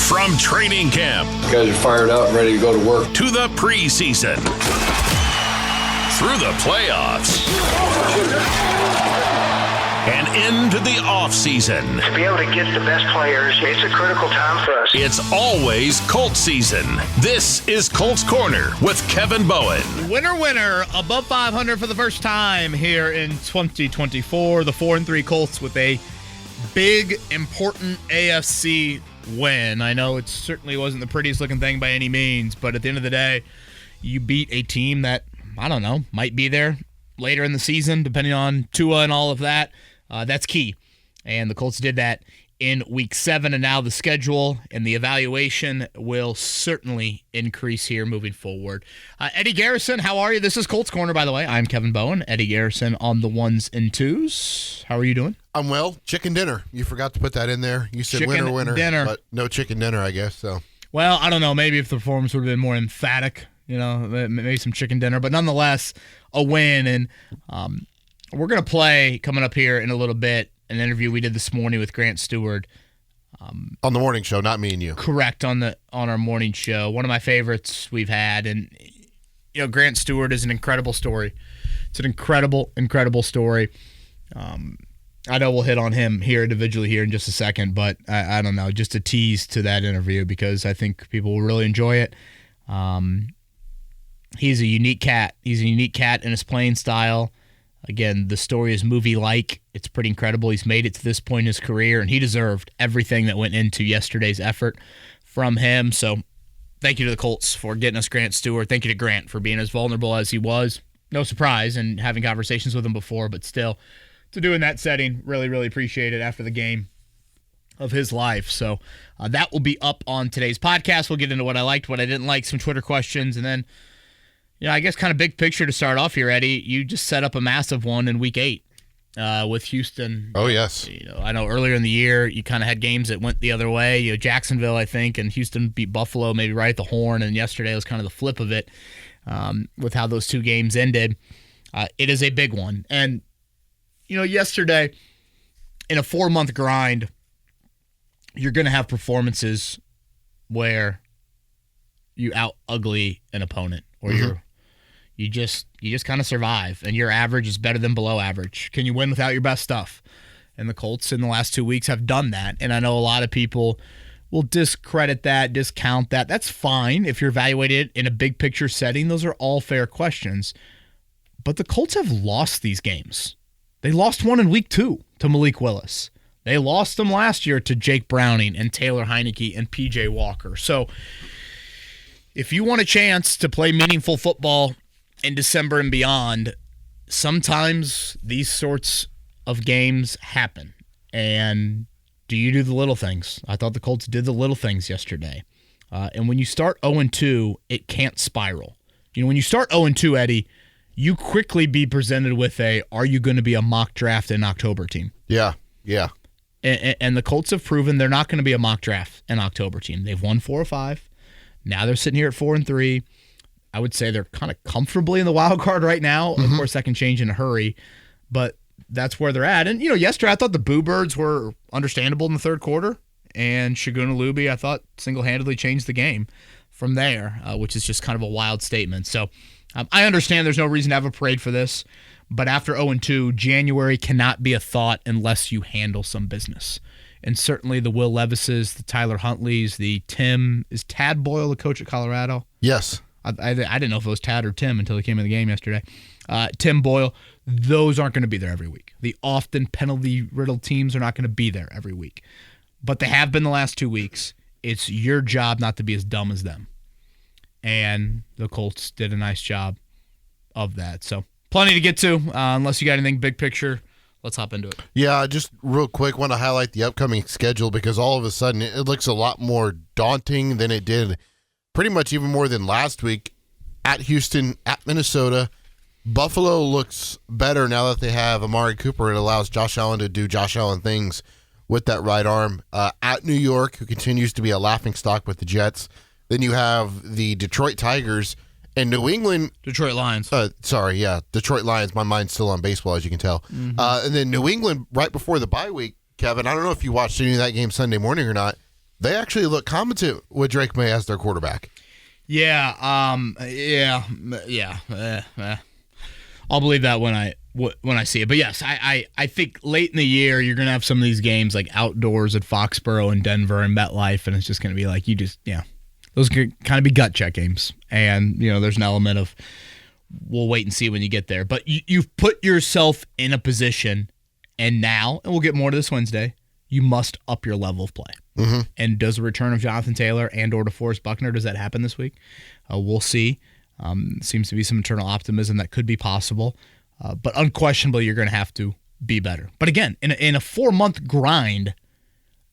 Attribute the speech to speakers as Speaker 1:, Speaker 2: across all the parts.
Speaker 1: From training camp.
Speaker 2: Guys are fired up and ready to go to work.
Speaker 1: To the preseason. Through the playoffs. And into the offseason.
Speaker 3: To be able to get the best players, it's a critical time for us.
Speaker 1: It's always Colts season. This is Colts Corner with Kevin Bowen.
Speaker 4: Winner, above 500 for the first time here in 2024. The 4-3 Colts with a big, important AFC win. I know it certainly wasn't the prettiest looking thing by any means, but at the end of the day, you beat a team that, I don't know, might be there later in the season, depending on Tua and all of that. That's key. And the Colts did that in Week 7, and now the schedule and the evaluation will certainly increase here moving forward. Eddie Garrison, how are you? This is Colts Corner, by the way. I'm Kevin Bowen. Eddie Garrison on the ones and twos. How are you doing?
Speaker 5: I'm well. Chicken dinner. You forgot to put that in there. You said
Speaker 4: chicken
Speaker 5: winner,
Speaker 4: dinner.
Speaker 5: but no chicken dinner, I guess. So.
Speaker 4: Well, I don't know. Maybe if the performance would have been more emphatic, maybe some chicken dinner. But nonetheless, a win. And we're going to play, coming up here in a little bit, an interview we did this morning with Grant Stuard.
Speaker 5: On the morning show, not me and you.
Speaker 4: Correct, on our morning show. One of my favorites we've had. And, Grant Stuard is an incredible story. It's an incredible, incredible story. I know we'll hit on him here individually here in just a second, but I don't know, just a tease to that interview because I think people will really enjoy it. He's a unique cat. He's a unique cat in his playing style. Again, the story is movie-like. It's pretty incredible. He's made it to this point in his career, and he deserved everything that went into yesterday's effort from him. So thank you to the Colts for getting us Grant Stuard. Thank you to Grant for being as vulnerable as he was. No surprise, and having conversations with him before, but still, to do in that setting, really, really appreciate it after the game of his life. So that will be up on today's podcast. We'll get into what I liked, what I didn't like, some Twitter questions, and then I guess kind of big picture to start off here, Eddie. You just set up a massive one in Week 8 with Houston.
Speaker 5: Oh, yes.
Speaker 4: I know earlier in the year you kind of had games that went the other way. Jacksonville, I think, and Houston beat Buffalo maybe right at the horn, and yesterday was kind of the flip of it with how those two games ended. It is a big one. And, yesterday, in a 4-month grind, you're going to have performances where you out-ugly an opponent, or you just kind of survive, and your average is better than below average. Can you win without your best stuff? And the Colts in the last 2 weeks have done that, and I know a lot of people will discredit that, discount that. That's fine if you're evaluated in a big picture setting. Those are all fair questions. But the Colts have lost these games. They lost one in Week 2 to Malik Willis. They lost them last year to Jake Browning and Taylor Heineke and P.J. Walker. So if you want a chance to play meaningful football in December and beyond, sometimes these sorts of games happen. And do you do the little things? I thought the Colts did the little things yesterday. And when you start 0-2, it can't spiral. When you start 0-2, Eddie, you quickly be presented with are you going to be a mock draft in October team?
Speaker 5: Yeah.
Speaker 4: And the Colts have proven they're not going to be a mock draft in October team. They've won 4 or 5. Now they're sitting here at 4-3. I would say they're kind of comfortably in the wild card right now. Of course, that can change in a hurry, but that's where they're at. And, yesterday I thought the Boo Birds were understandable in the third quarter, and Shagun Alubi, I thought, single-handedly changed the game from there, which is just kind of a wild statement. So I understand there's no reason to have a parade for this, but after 0-2, January cannot be a thought unless you handle some business. And certainly the Will Levises, the Tyler Huntleys, the Tim. Is Tad Boyle the coach at Colorado?
Speaker 5: Yes.
Speaker 4: I didn't know if it was Tad or Tim until he came in the game yesterday. Tim Boyle, those aren't going to be there every week. The often penalty-riddled teams are not going to be there every week. But they have been the last 2 weeks. It's your job not to be as dumb as them. And the Colts did a nice job of that. So plenty to get to, unless you got anything big picture. Let's hop into it.
Speaker 5: Yeah, just real quick, want to highlight the upcoming schedule because all of a sudden it looks a lot more daunting than it did pretty much even more than last week. At Houston, at Minnesota. Buffalo looks better now that they have Amari Cooper. It allows Josh Allen to do Josh Allen things with that right arm. At New York, who continues to be a laughingstock with the Jets. Then you have the Detroit Tigers and New England.
Speaker 4: Detroit Lions.
Speaker 5: Detroit Lions. My mind's still on baseball, as you can tell. And then New England, right before the bye week, Kevin, I don't know if you watched any of that game Sunday morning or not. They actually look competent with Drake May as their quarterback.
Speaker 4: Yeah. I'll believe that when I see it. But yes, I think late in the year you're going to have some of these games like outdoors at Foxborough and Denver and MetLife, and it's just going to be like those could kind of be gut check games. And, there's an element of we'll wait and see when you get there. But you've put yourself in a position, and now, and we'll get more to this Wednesday, you must up your level of play. Mm-hmm. And does the return of Jonathan Taylor and or DeForest Buckner, does that happen this week? We'll see. Seems to be some internal optimism that could be possible. But unquestionably, you're going to have to be better. But again, in a 4-month grind,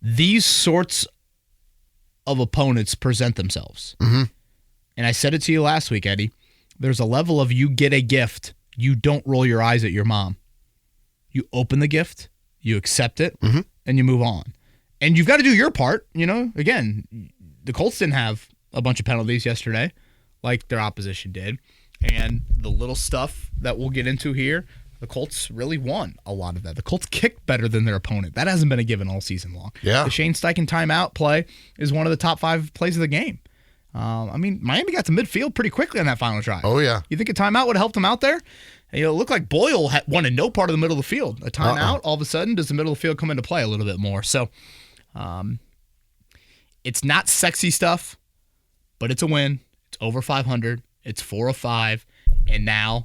Speaker 4: these sorts of opponents present themselves. Mm-hmm. And I said it to you last week, Eddie. There's a level of you get a gift, you don't roll your eyes at your mom. You open the gift, you accept it, mm-hmm. and you move on. And you've got to do your part. Again, the Colts didn't have a bunch of penalties yesterday like their opposition did. And the little stuff that we'll get into here, the Colts really won a lot of that. The Colts kicked better than their opponent. That hasn't been a given all season long.
Speaker 5: Yeah.
Speaker 4: The Shane Steichen timeout play is one of the top 5 plays of the game. Miami got to midfield pretty quickly on that final drive.
Speaker 5: Oh, yeah.
Speaker 4: You think a timeout would have helped them out there? It looked like Boyle wanted no part of the middle of the field. A timeout, all of a sudden, does the middle of the field come into play a little bit more? So, it's not sexy stuff, but it's a win. It's over 500. It's 4 of 5. And now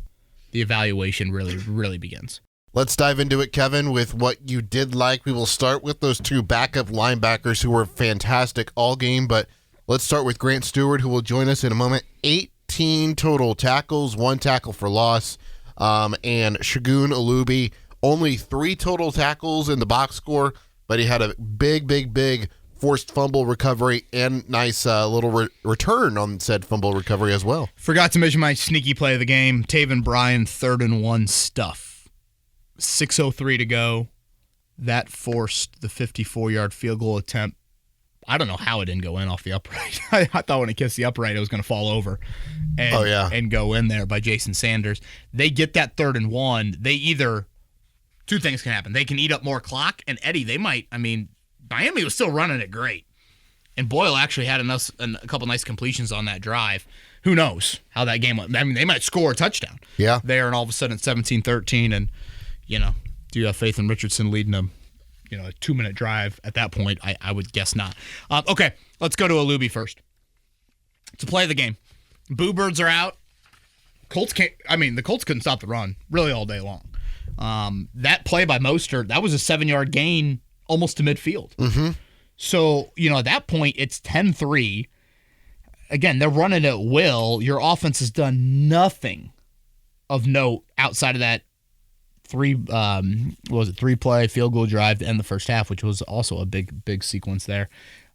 Speaker 4: the evaluation really begins.
Speaker 5: Let's dive into it, Kevin, with what you did like. We will start with those 2 backup linebackers who were fantastic all game, but let's start with Grant Stuard, who will join us in a moment. 18 total tackles, 1 tackle for loss, and Shagun Alubi, only 3 total tackles in the box score, but he had a big forced fumble recovery and nice little return on said fumble recovery as well.
Speaker 4: Forgot to mention my sneaky play of the game. Taven Bryan, 3rd and 1 stuff. 6:03 to go. That forced the 54-yard field goal attempt. I don't know how it didn't go in off the upright. I thought when it kissed the upright, it was going to fall over and go in there by Jason Sanders. They get that 3rd and 1. They either, 2 things can happen. They can eat up more clock, and Eddie, Miami was still running it great. And Boyle actually had a couple nice completions on that drive. Who knows how that game went. They might score a touchdown.
Speaker 5: Yeah.
Speaker 4: There, and all of a sudden it's 17-13, and, do you have faith in Richardson leading them? A 2-minute drive at that point? I would guess not. Okay, let's go to Alubi first. To play the game. Boo Birds are out. The Colts couldn't stop the run really all day long. That play by Mostert, that was a 7-yard gain almost to midfield. Mm-hmm. So, at that point, it's 10-3. Again, they're running at will. Your offense has done nothing of note outside of that 3-play field goal drive to end the first half, which was also a big sequence there.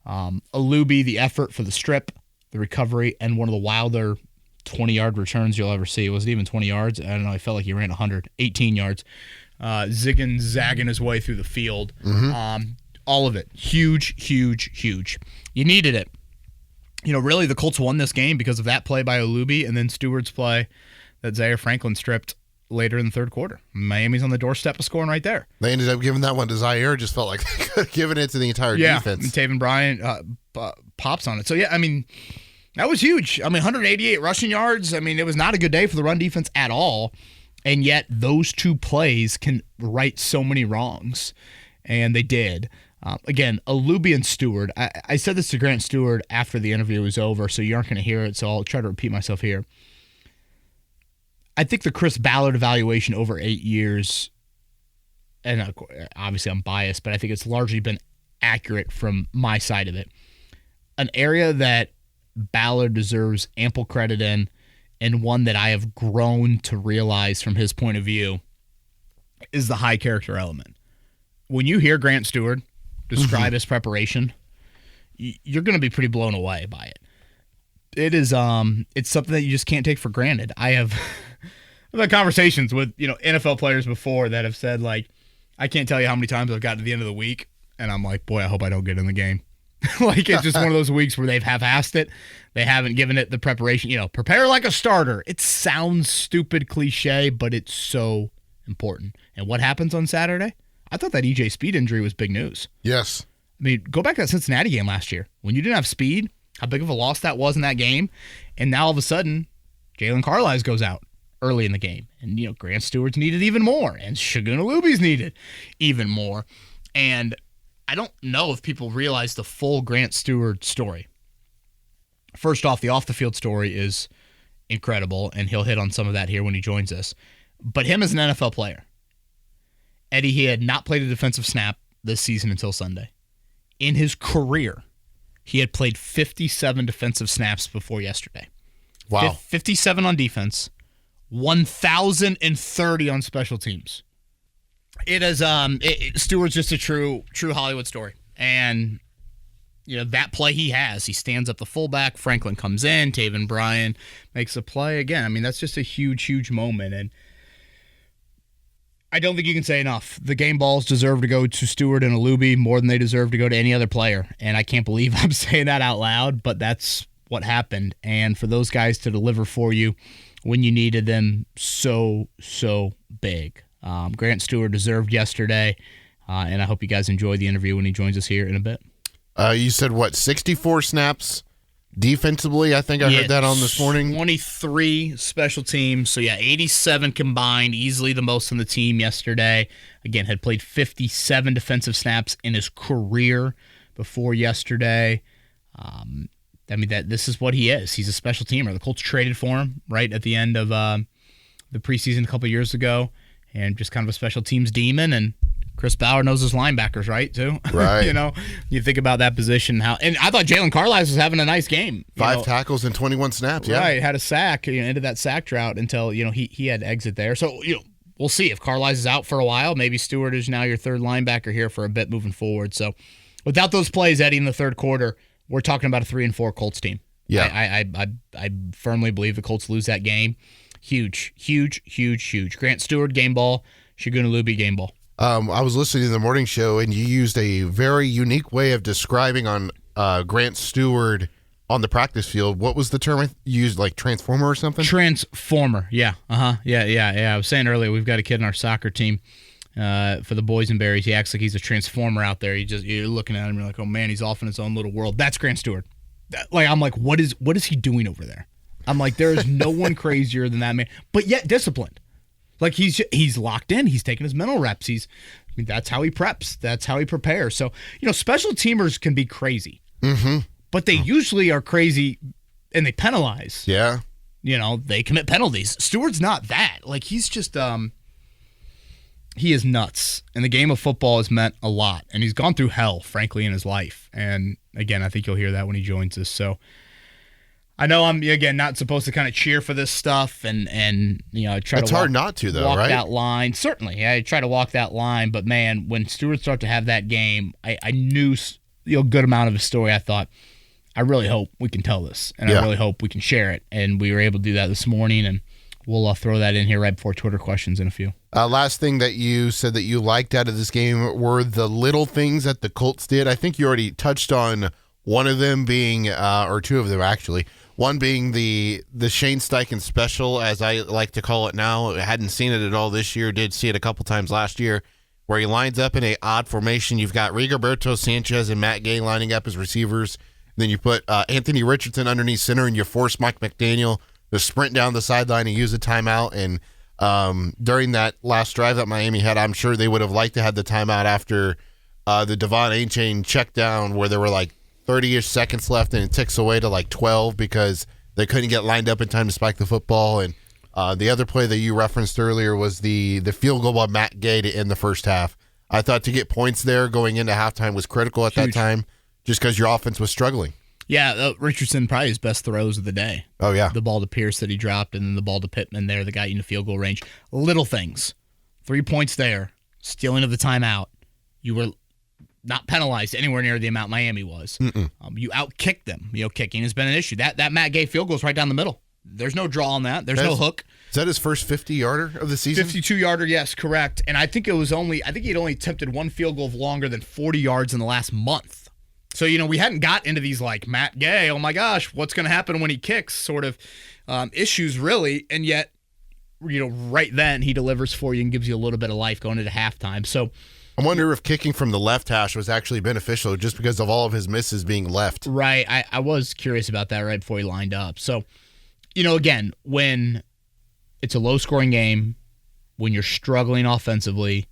Speaker 4: Alubi, the effort for the strip, the recovery, and one of the wilder 20-yard returns you'll ever see. It wasn't even 20 yards. I don't know. I felt like he ran 18 yards. Zigging, zagging his way through the field. Mm-hmm. All of it. Huge. You needed it. Really the Colts won this game because of that play by Alubi and then Stewart's play that Zaire Franklin stripped later in the 3rd quarter. Miami's on the doorstep of scoring right there.
Speaker 5: They ended up giving that one to Zaire. Just felt like they could have given it to the entire defense.
Speaker 4: And Taven Bryan pops on it. So, that was huge. 188 rushing yards. It was not a good day for the run defense at all. And yet those 2 plays can right so many wrongs. And they did. Again, Alubi and Stuard. I said this to Grant Stuard after the interview was over, so you aren't going to hear it, so I'll try to repeat myself here. I think the Chris Ballard evaluation over 8 years, and obviously I'm biased, but I think it's largely been accurate from my side of it. An area that Ballard deserves ample credit in, and one that I have grown to realize from his point of view, is the high character element. When you hear Grant Stuard describe his preparation, you're going to be pretty blown away by it. It is it's something that you just can't take for granted. I've had conversations with NFL players before that have said, like, I can't tell you how many times I've gotten to the end of the week and I'm like, boy, I hope I don't get in the game. Like, it's just one of those weeks where they've half-assed it. They haven't given it the preparation. Prepare like a starter. It sounds stupid cliche, but it's so important. And what happens on Saturday? I thought that EJ Speed injury was big news.
Speaker 5: Yes.
Speaker 4: I mean, go back to that Cincinnati game last year when you didn't have speed, how big of a loss that was in that game. And now all of a sudden, Jalen Carlisle goes out early in the game. And, Grant Stuart's needed even more. And Shagun Alubi's needed even more. And I don't know if people realize the full Grant Stuard story. First off the field story is incredible, and he'll hit on some of that here when he joins us. But him as an NFL player, Eddie, he had not played a defensive snap this season until Sunday. In his career, he had played 57 defensive snaps before yesterday.
Speaker 5: Wow.
Speaker 4: 57 on defense, 1,030 on special teams. It is Stuart's just a true Hollywood story. And that play he has, he stands up the fullback, Franklin comes in, Taven Bryan makes a play again. I mean, that's just a huge moment. And I don't think you can say enough. The game balls deserve to go to Stuard and Alubi more than they deserve to go to any other player. And I can't believe I'm saying that out loud, but that's what happened. And for those guys to deliver for you when you needed them so big. Grant Stuard deserved yesterday, and I hope you guys enjoy the interview when he joins us here in a bit.
Speaker 5: You said, 64 snaps defensively? I think I heard that on this morning.
Speaker 4: 23 special teams. So, 87 combined, easily the most on the team yesterday. Again, had played 57 defensive snaps in his career before yesterday. This is what he is. He's a special teamer. The Colts traded for him right at the end of the preseason a couple years ago, and just kind of a special teams demon. And Chris Bauer knows his linebackers, right, too?
Speaker 5: Right.
Speaker 4: You think about that position. And I thought Jalen Carlisle was having a nice game.
Speaker 5: 5 tackles and 21 snaps, yeah.
Speaker 4: Right, had a sack, ended that sack drought until, he had to exit there. So, we'll see if Carlisle is out for a while. Maybe Stuart is now your third linebacker here for a bit moving forward. So, without those plays, Eddie, in the third quarter, we're talking about a 3-4 Colts team.
Speaker 5: Yeah.
Speaker 4: I firmly believe the Colts lose that game. Huge. Grant Stuard, game ball. Shagun Alubi, game ball.
Speaker 5: I was listening to the morning show, and you used a very unique way of describing on Grant Stuard on the practice field. What was the term you used, like transformer or something?
Speaker 4: Transformer, yeah. Yeah. I was saying earlier, we've got a kid in our soccer team for the Boysenberries. He acts like he's a transformer out there. You're looking at him, you're like, oh man, he's off in his own little world. That's Grant Stuard. I'm like, what is he doing over there? I'm like, there is no one crazier than that man, but yet disciplined. Like he's locked in. He's taking his mental reps. That's how he preps. That's how he prepares. So, special teamers can be crazy, but they usually are crazy and they penalize.
Speaker 5: Yeah.
Speaker 4: They commit penalties. Stuart's not that. Like he's just, he is nuts. And the game of football has meant a lot. And he's gone through hell, frankly, in his life. And again, I think you'll hear that when he joins us. So, I know I'm, again, not supposed to kind of cheer for this stuff and try
Speaker 5: it's
Speaker 4: to
Speaker 5: hard not to, though,
Speaker 4: walk
Speaker 5: right?
Speaker 4: that line. Certainly, I try to walk that line. But, man, when Stuart started to have that game, I knew a good amount of his story. I thought, I really hope we can tell this, and I really hope we can share it. And we were able to do that this morning, and we'll throw that in here right before Twitter questions in a few.
Speaker 5: Last thing that you said that you liked out of this game were the little things that the Colts did. I think you already touched on one of them being, or two of them actually, one being the Shane Steichen special, as I like to call it now. I hadn't seen it at all this year. Did see it a couple times last year, where he lines up in a odd formation. You've got Rigoberto Sanchez and Matt Gay lining up as receivers. Then you put Anthony Richardson underneath center, and you force Mike McDaniel to sprint down the sideline and use a timeout. And during that last drive that Miami had, I'm sure they would have liked to have the timeout after the Devon A-Chain check down, where there were like 30-ish seconds left, and it ticks away to like 12 because they couldn't get lined up in time to spike the football. And the other play that you referenced earlier was the field goal by Matt Gay to end the first half. I thought to get points there going into halftime was critical at that time, just because your offense was struggling.
Speaker 4: Yeah, Richardson probably his best throws of the day.
Speaker 5: Oh, yeah.
Speaker 4: The ball to Pierce that he dropped, and then the ball to Pittman there that got you into field goal range. Little things. 3 points there. Stealing of the timeout. You were not penalized anywhere near the amount Miami was. You outkicked them. Kicking has been an issue. That Matt Gay field goal is right down the middle. There's no draw on that. There's no hook.
Speaker 5: Is that his first 50-yarder of the season?
Speaker 4: 52-yarder, yes, correct. And I think he'd only attempted one field goal of longer than 40 yards in the last month. So, we hadn't got into these like Matt Gay, oh my gosh, what's going to happen when he kicks sort of issues really. And yet, right then he delivers for you and gives you a little bit of life going into halftime. So
Speaker 5: I wonder if kicking from the left hash was actually beneficial just because of all of his misses being left.
Speaker 4: Right. I was curious about that right before he lined up. So, again, when it's a low-scoring game, when you're struggling offensively,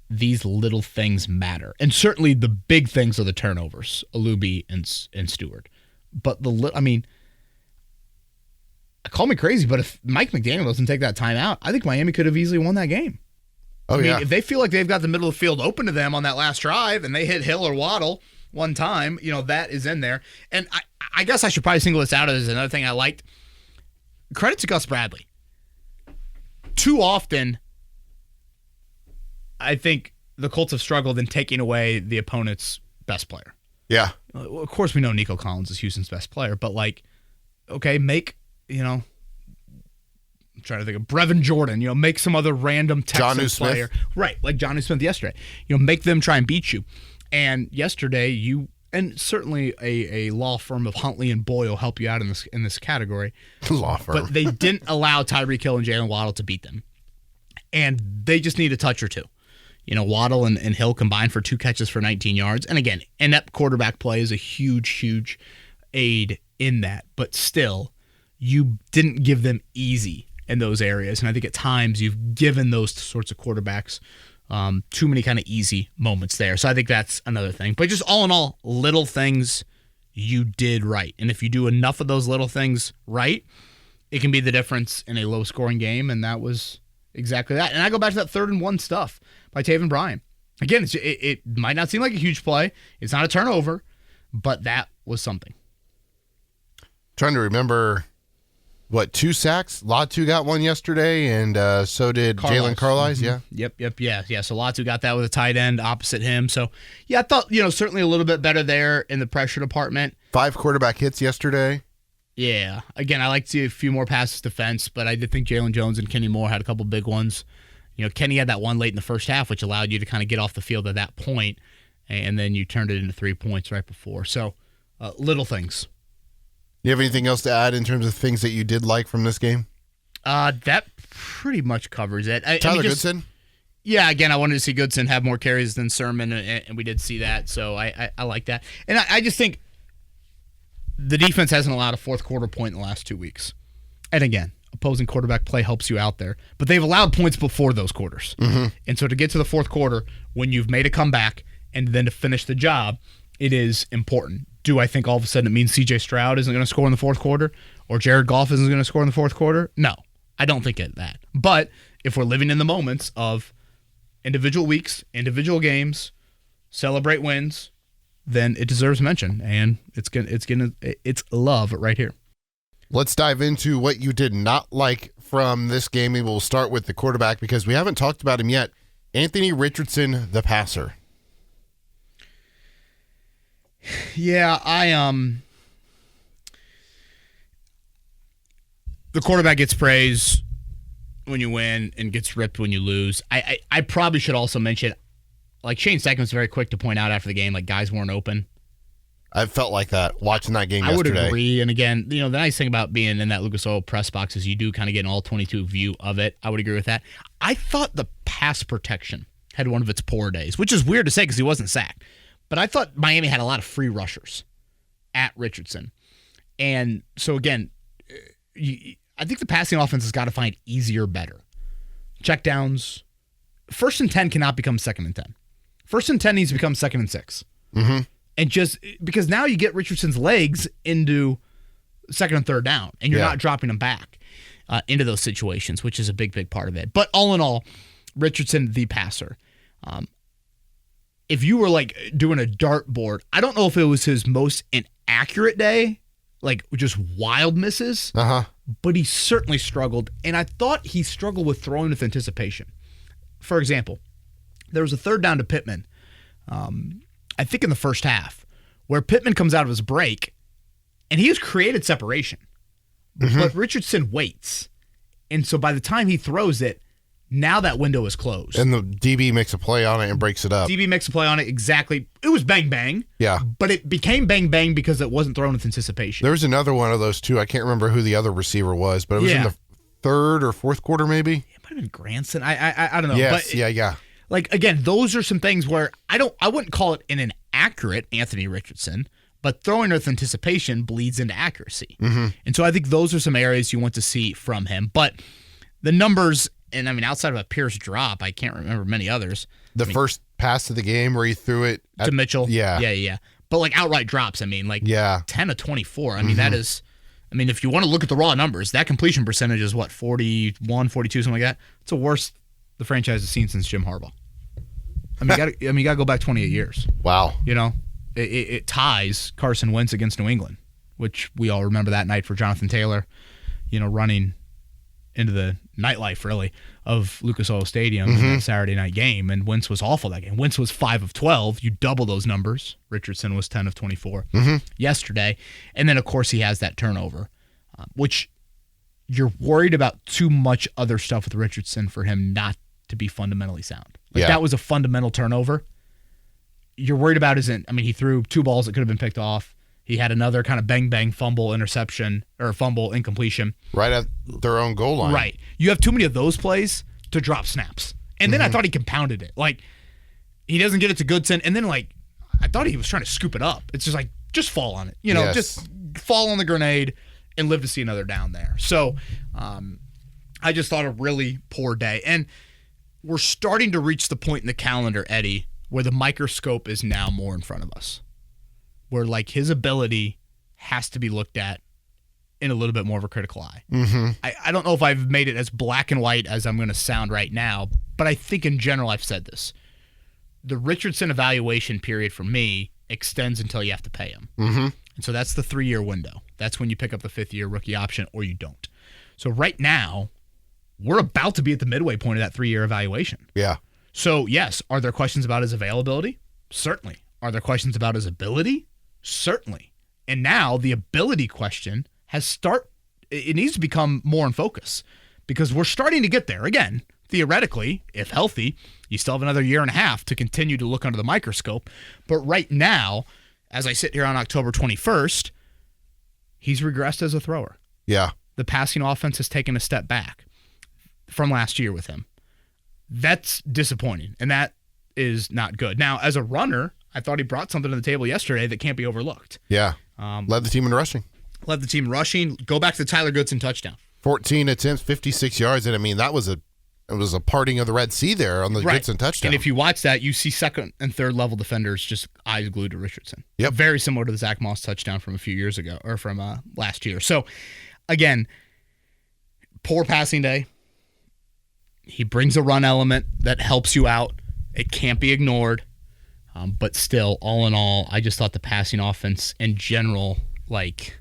Speaker 4: these little things matter. And certainly the big things are the turnovers, Alubi and Stuard. But call me crazy, but if Mike McDaniel doesn't take that timeout, I think Miami could have easily won that game.
Speaker 5: Yeah.
Speaker 4: If they feel like they've got the middle of the field open to them on that last drive and they hit Hill or Waddle one time, that is in there. And I guess I should probably single this out as another thing I liked. Credit to Gus Bradley. Too often, I think the Colts have struggled in taking away the opponent's best player.
Speaker 5: Yeah.
Speaker 4: Of course, we know Nico Collins is Houston's best player, but make, I'm trying to think of Brevin Jordan, make some other random Texans player.
Speaker 5: Smith.
Speaker 4: Right, like Jonnu Smith yesterday. Make them try and beat you. And yesterday, and certainly a law firm of Huntley and Boyle help you out in this category.
Speaker 5: Law firm.
Speaker 4: But they didn't allow Tyreek Hill and Jalen Waddle to beat them. And they just need a touch or two. Waddle and Hill combined for 2 catches for 19 yards. And again, inept quarterback play is a huge, huge aid in that. But still, you didn't give them easy in those areas. And I think at times you've given those sorts of quarterbacks too many kind of easy moments there. So I think that's another thing. But just all in all, little things you did right. And if you do enough of those little things right, it can be the difference in a low-scoring game. And that was exactly that. And I go back to that 3rd and 1 stuff by Taven Bryan. Again, it might not seem like a huge play. It's not a turnover, but that was something.
Speaker 5: Trying to remember... 2 sacks? Latu got one yesterday, and so did Jalen Carlisle.
Speaker 4: Mm-hmm. Yeah. Yeah. So Latu got that with a tight end opposite him. So, yeah, I thought, certainly a little bit better there in the pressure department.
Speaker 5: 5 quarterback hits yesterday.
Speaker 4: Yeah. Again, I like to see a few more passes defense, but I did think Jalen Jones and Kenny Moore had a couple big ones. Kenny had that one late in the first half, which allowed you to kind of get off the field at that point, and then you turned it into 3 points right before. So, little things.
Speaker 5: Do you have anything else to add in terms of things that you did like from this game?
Speaker 4: That pretty much covers it.
Speaker 5: Tyler Goodson?
Speaker 4: Yeah, again, I wanted to see Goodson have more carries than Sermon, and we did see that, so I like that. And I just think the defense hasn't allowed a fourth quarter point in the last 2 weeks. And again, opposing quarterback play helps you out there. But they've allowed points before those quarters. Mm-hmm. And so to get to the fourth quarter, when you've made a comeback and then to finish the job, it is important. Do I think all of a sudden it means C.J. Stroud isn't going to score in the fourth quarter or Jared Goff isn't going to score in the fourth quarter? No, I don't think that. But if we're living in the moments of individual weeks, individual games, celebrate wins, then it deserves mention, and it's love right here.
Speaker 5: Let's dive into what you did not like from this game, and we'll start with the quarterback because we haven't talked about him yet. Anthony Richardson, the passer.
Speaker 4: Yeah, the quarterback gets praise when you win and gets ripped when you lose. I probably should also mention, like Shane Steichen was very quick to point out after the game, like guys weren't open.
Speaker 5: I felt like that watching that game yesterday.
Speaker 4: I would agree. And again, the nice thing about being in that Lucas Oil press box is you do kind of get an all-22 view of it. I would agree with that. I thought the pass protection had one of its poor days, which is weird to say because he wasn't sacked. But I thought Miami had a lot of free rushers at Richardson. And so, again, I think the passing offense has got to find easier, better. Checkdowns. 1st and 10 cannot become 2nd and 10. 1st and 10 needs to become 2nd and 6.
Speaker 5: Mm-hmm.
Speaker 4: And just because now you get Richardson's legs into 2nd and 3rd down, and you're not dropping them back into those situations, which is a big, big part of it. But all in all, Richardson, the passer. If you were like doing a dartboard, I don't know if it was his most inaccurate day, like just wild misses, but he certainly struggled. And I thought he struggled with throwing with anticipation. For example, there was a 3rd down to Pittman, I think in the first half, where Pittman comes out of his break and he has created separation, but Richardson waits. And so by the time he throws it, now that window is closed.
Speaker 5: And the DB makes a play on it and breaks it up.
Speaker 4: DB makes a play on it, exactly. It was bang, bang.
Speaker 5: Yeah.
Speaker 4: But it became bang, bang because it wasn't thrown with anticipation.
Speaker 5: There was another one of those, too. I can't remember who the other receiver was, but it was in the 3rd or 4th quarter, maybe.
Speaker 4: It might have been Granson. I don't know.
Speaker 5: Yes,
Speaker 4: but
Speaker 5: yeah.
Speaker 4: Like, again, those are some things where I wouldn't call it an inaccurate Anthony Richardson, but throwing with anticipation bleeds into accuracy. And so I think those are some areas you want to see from him. But the numbers, and I mean, outside of a Pierce drop, I can't remember many others.
Speaker 5: First pass of the game where he threw it
Speaker 4: to Mitchell.
Speaker 5: Yeah.
Speaker 4: But like outright drops, I mean, like 10 of 24. I mean, that is, I mean, if you want to look at the raw numbers, that completion percentage is what, 41, 42, something like that? It's the worst the franchise has seen since Jim Harbaugh. I mean, you got to go back 28 years.
Speaker 5: Wow.
Speaker 4: You know, it ties Carson Wentz against New England, which we all remember that night for Jonathan Taylor, you know, running into the nightlife, really, of Lucas Oil Stadium in that Saturday night game. And Wentz was awful that game. Wentz was 5 of 12. You double those numbers. Richardson was 10 of 24 yesterday. And then, of course, he has that turnover, which you're worried about too much other stuff with Richardson for him not to be fundamentally sound. Like, that was a fundamental turnover. You're worried about he threw 2 balls that could have been picked off. He had another kind of bang-bang fumble interception or fumble incompletion. Right at
Speaker 5: their own goal line.
Speaker 4: Right. You have too many of those plays to drop snaps. And then I thought he compounded it. Like, he doesn't get it to Goodson. And then, like, I thought he was trying to scoop it up. It's just like, just fall on it. You know, just fall on the grenade and live to see another down there. So I just thought a really poor day. And we're starting to reach the point in the calendar, Eddie, where the microscope is now more in front of us. Where, like, his ability has to be looked at in a little bit more of a critical eye. I don't know if I've made it as black and white as I'm going to sound right now, but I think in general I've said this. The Richardson evaluation period for me extends until you have to pay him. And so that's the 3-year window. That's when you pick up the 5th-year rookie option or you don't. So right now, we're about to be at the midway point of that 3-year evaluation.
Speaker 5: Yeah.
Speaker 4: So, yes, are there questions about his availability? Certainly. Are there questions about his ability? Certainly. And now the ability question it needs to become more in focus because we're starting to get there. Again, theoretically, if healthy, you still have another year and a half to continue to look under the microscope. But right now, as I sit here on October 21st, he's regressed as a thrower.
Speaker 5: Yeah.
Speaker 4: The passing offense has taken a step back from last year with him. That's disappointing, and that is not good. Now, as a runner, I thought he brought something to the table yesterday that can't be overlooked.
Speaker 5: Yeah. Led the team in rushing.
Speaker 4: Go back to the Tyler Goodson touchdown.
Speaker 5: 14 attempts, 56 yards, and I mean it was a parting of the Red Sea there on the Goodson touchdown.
Speaker 4: And if you watch that, you see second and third level defenders just eyes glued to Richardson.
Speaker 5: Yep.
Speaker 4: Very similar to the Zach Moss touchdown from a few years ago or from last year. So, again, poor passing day. He brings a run element that helps you out. It can't be ignored. But still, all in all, I just thought the passing offense in general, it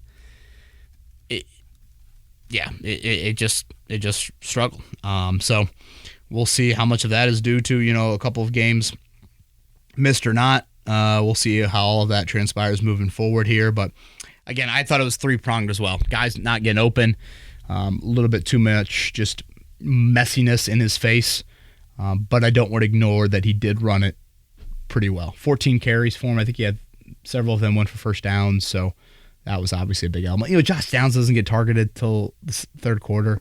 Speaker 4: just struggled. So we'll see how much of that is due to, a couple of games missed or not. We'll see how all of that transpires moving forward here. But again, I thought it was 3-pronged as well. Guys not getting open, a little bit too much just messiness in his face. But I don't want to ignore that he did run it pretty well. 14 carries for him. I think he had several of them went for first downs, so that was obviously a big element. Josh Downs doesn't get targeted till the third quarter.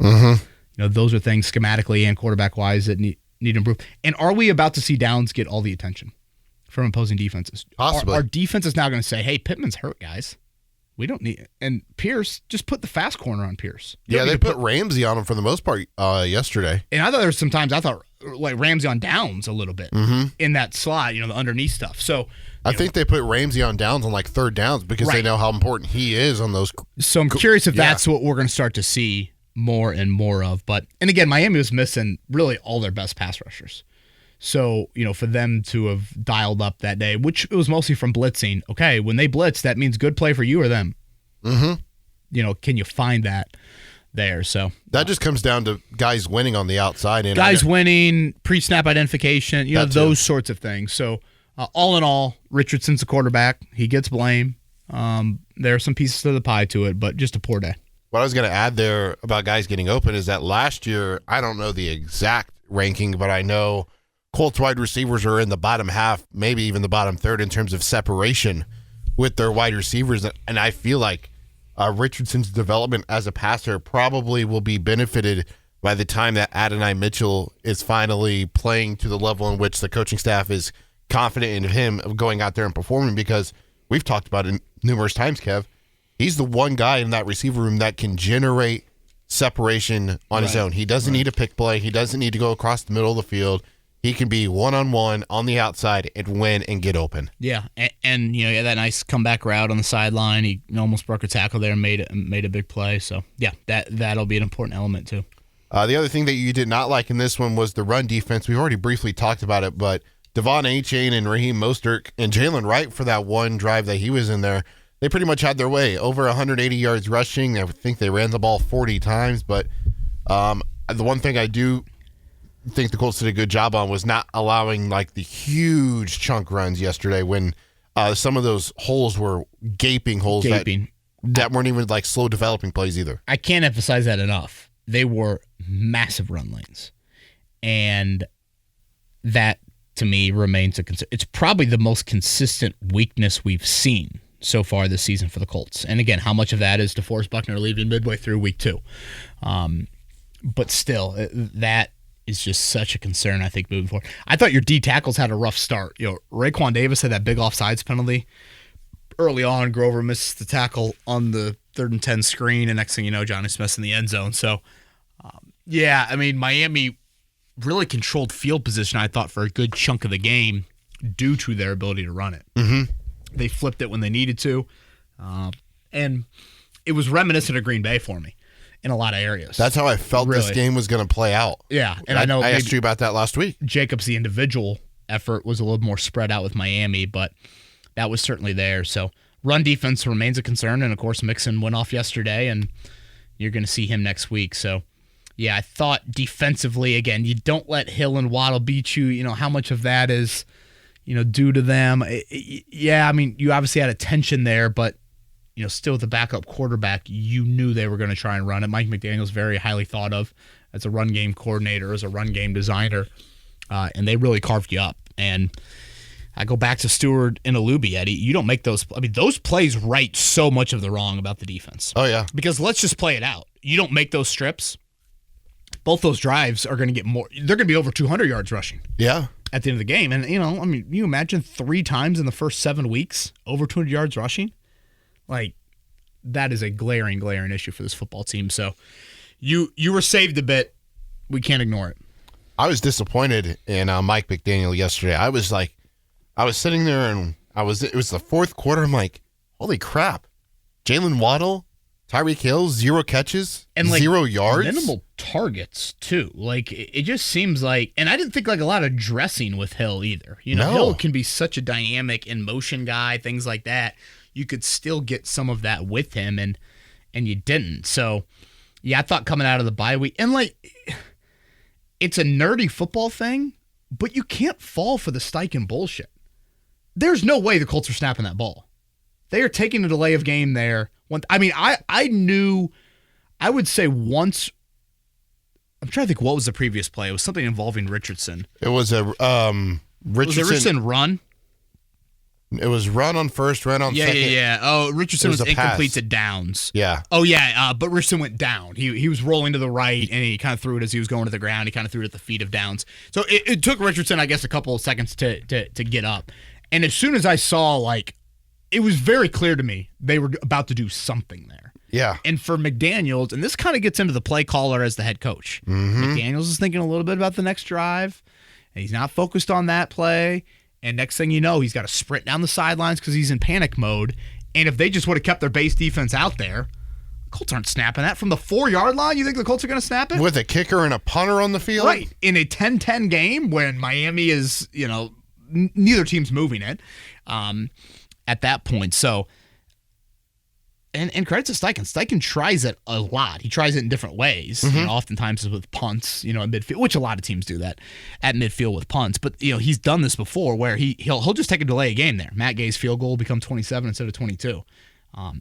Speaker 4: Those are things schematically and quarterback-wise that need to improve. And are we about to see Downs get all the attention from opposing defenses?
Speaker 5: Possibly.
Speaker 4: Our defense is now going to say, hey, Pittman's hurt, guys. We don't need – and Pierce, just put the fast corner on Pierce.
Speaker 5: Yeah, they put Ramsey on him for the most part yesterday.
Speaker 4: And I thought there was some times like Ramsey on Downs a little bit in that slot, the underneath stuff. So
Speaker 5: I think they put Ramsey on Downs on like third downs because they know how important he is on those.
Speaker 4: So I'm curious if that's what we're going to start to see more and more of. And again, Miami was missing really all their best pass rushers. So, for them to have dialed up that day, which it was mostly from blitzing. Okay, when they blitz, that means good play for you or them. Can you find that there? So
Speaker 5: that just comes down to guys winning on the outside. And
Speaker 4: guys winning, pre-snap identification, those sorts of things. So all in all, Richardson's the quarterback. He gets blame. There are some pieces of the pie to it, but just a poor day.
Speaker 5: What I was going to add there about guys getting open is that last year, I don't know the exact ranking, but I know Colts wide receivers are in the bottom half, maybe even the bottom third in terms of separation with their wide receivers. And I feel like Richardson's development as a passer probably will be benefited by the time that Adonai Mitchell is finally playing to the level in which the coaching staff is confident in him of going out there and performing, because we've talked about it numerous times, Kev. He's the one guy in that receiver room that can generate separation on his own. He doesn't need a pick play. He doesn't need to go across the middle of the field. He can be one-on-one on the outside and win and get open.
Speaker 4: Yeah, and he had that nice comeback route on the sideline. He almost broke a tackle there and made a big play. So, yeah, that'll be an important element too.
Speaker 5: The other thing that you did not like in this one was the run defense. We've already briefly talked about it, but Devon Achane and Raheem Mostert and Jalen Wright, for that one drive that he was in there, they pretty much had their way. Over 180 yards rushing. I think they ran the ball 40 times, but the one thing I do think the Colts did a good job on was not allowing like the huge chunk runs yesterday when some of those holes were gaping holes that weren't even like slow developing plays either.
Speaker 4: I can't emphasize that enough. They were massive run lanes, and that to me remains a concern. It's probably the most consistent weakness we've seen so far this season for the Colts. And again, how much of that is DeForest Buckner leaving midway through week 2? But still, that is just such a concern, I think, moving forward. I thought your D tackles had a rough start. Raekwon Davis had that big offsides penalty early on. Grover missed the tackle on the 3rd and 10 screen, and next thing you know, Johnny Smith's in the end zone. So, Miami really controlled field position, I thought, for a good chunk of the game due to their ability to run it. Mm-hmm. They flipped it when they needed to, and it was reminiscent of Green Bay for me in a lot of areas.
Speaker 5: That's how I felt this game was going to play out.
Speaker 4: Yeah, and I know
Speaker 5: I asked you about that last week.
Speaker 4: Jacobs, the individual effort, was a little more spread out with Miami, but that was certainly there. So run defense remains a concern, and of course Mixon went off yesterday, and you're going to see him next week. So, yeah, I thought defensively, again, you don't let Hill and Waddle beat you. How much of that is, due to them? You obviously had a tension there, but, still with the backup quarterback, you knew they were going to try and run it. Mike McDaniel's very highly thought of as a run game coordinator, as a run game designer, and they really carved you up. And I go back to Stuard and Alubi, Eddie. You don't make those. Those plays right so much of the wrong about the defense.
Speaker 5: Oh, yeah.
Speaker 4: Because let's just play it out. You don't make those strips. Both those drives are going to get more. They're going to be over 200 yards rushing.
Speaker 5: Yeah.
Speaker 4: At the end of the game. And, you imagine 3 times in the first 7 weeks, over 200 yards rushing? That is a glaring issue for this football team. So you were saved a bit. We can't ignore it.
Speaker 5: I was disappointed in Mike McDaniel yesterday. I was sitting there and it was the 4th quarter. I'm like, holy crap. Jalen Waddle, Tyreek Hill, 0 catches, and 0 yards.
Speaker 4: Minimal targets, too. It just seems like, and I didn't think a lot of dressing with Hill either.
Speaker 5: No.
Speaker 4: Hill can be such a dynamic in motion guy, things like that. You could still get some of that with him, and you didn't. So, yeah, I thought coming out of the bye week, and it's a nerdy football thing, but you can't fall for the Steichen bullshit. There's no way the Colts are snapping that ball. They are taking a delay of game there. I knew, I would say once, I'm trying to think what was the previous play. It was something involving Richardson.
Speaker 5: It was a
Speaker 4: Was it Richardson run?
Speaker 5: It was run on first, run on second.
Speaker 4: Yeah. Oh, Richardson was incomplete
Speaker 5: pass
Speaker 4: to downs.
Speaker 5: Yeah.
Speaker 4: Oh, yeah, but Richardson went down. He was rolling to the right, and he kind of threw it as he was going to the ground. He kind of threw it at the feet of Downs. So it took Richardson, I guess, a couple of seconds to get up. And as soon as I saw, it was very clear to me they were about to do something there.
Speaker 5: Yeah.
Speaker 4: And for McDaniels, and this kind of gets into the play caller as the head coach. Mm-hmm. McDaniels is thinking a little bit about the next drive, and he's not focused on that play. And next thing you know, he's got to sprint down the sidelines because he's in panic mode. And if they just would have kept their base defense out there, the Colts aren't snapping that. From the 4-yard line, you think the Colts are going to snap it?
Speaker 5: With a kicker and a punter on the field?
Speaker 4: Right. In a 10-10 game when Miami is, neither team's moving it at that point. So, and credit to Steichen. Steichen tries it a lot. He tries it in different ways.
Speaker 5: Mm-hmm.
Speaker 4: Oftentimes it's with punts, at midfield, which a lot of teams do that at midfield with punts. But he's done this before, where he'll just take a delay a game there. Matt Gay's field goal will become 27 instead of 22. I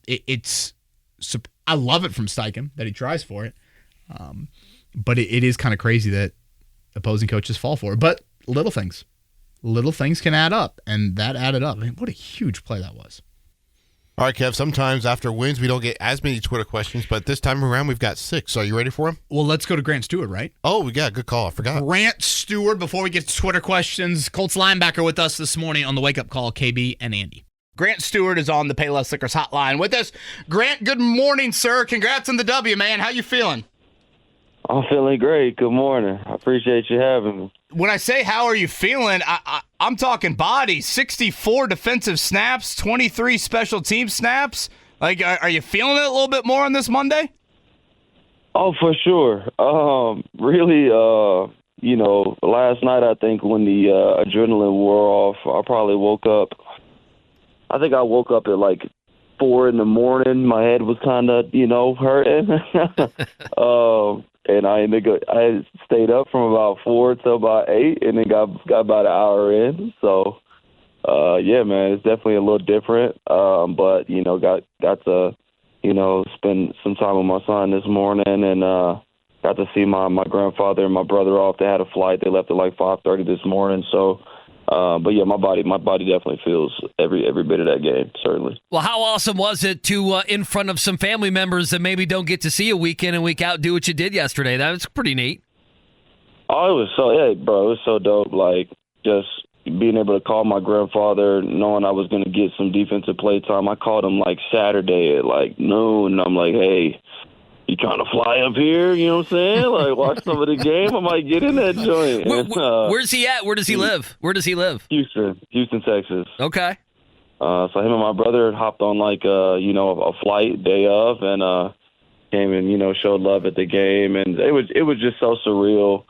Speaker 4: love it from Steichen that he tries for it, but it is kind of crazy that opposing coaches fall for it. But little things can add up, and that added up. What a huge play that was.
Speaker 5: All right, Kev, sometimes after wins we don't get as many Twitter questions, but this time around we've got 6. So are you ready for them?
Speaker 4: Well, let's go to Grant Stuard, right?
Speaker 5: Oh, yeah, good call. I forgot.
Speaker 4: Grant Stuard, before we get to Twitter questions, Colts linebacker with us this morning on the Wake Up Call, KB and Andy. Grant Stuard is on the Payless Liquors hotline with us. Grant, good morning, sir. Congrats on the W, man. How you feeling?
Speaker 6: I'm feeling great. Good morning. I appreciate you having me.
Speaker 4: When I say how are you feeling, I'm talking body. 64 defensive snaps, 23 special team snaps. Like, are you feeling it a little bit more on this Monday?
Speaker 6: Oh, for sure. Really, last night I think when the adrenaline wore off, I probably woke up. I think I woke up at like 4 in the morning. My head was kind of, hurting. And I stayed up from about 4 till about 8, and then got about an hour in. So, yeah, man, it's definitely a little different. But got to spend some time with my son this morning, and got to see my grandfather and my brother off. They had a flight. They left at like 5:30 this morning. So. But yeah, my body definitely feels every bit of that game, certainly.
Speaker 7: Well, how awesome was it to, in front of some family members that maybe don't get to see you week in and week out, do what you did yesterday? That was pretty neat.
Speaker 6: Oh, it was it was so dope. Like, just being able to call my grandfather, knowing I was going to get some defensive play time. I called him like Saturday at like noon, and I'm like, hey, you trying to fly up here? You know what I'm saying? Like, watch some of the game. I might get in that joint.
Speaker 7: Where's he at? Where does he live?
Speaker 6: Houston, Texas.
Speaker 7: Okay.
Speaker 6: So him and my brother hopped on like a flight day of, and came and showed love at the game, and it was just so surreal.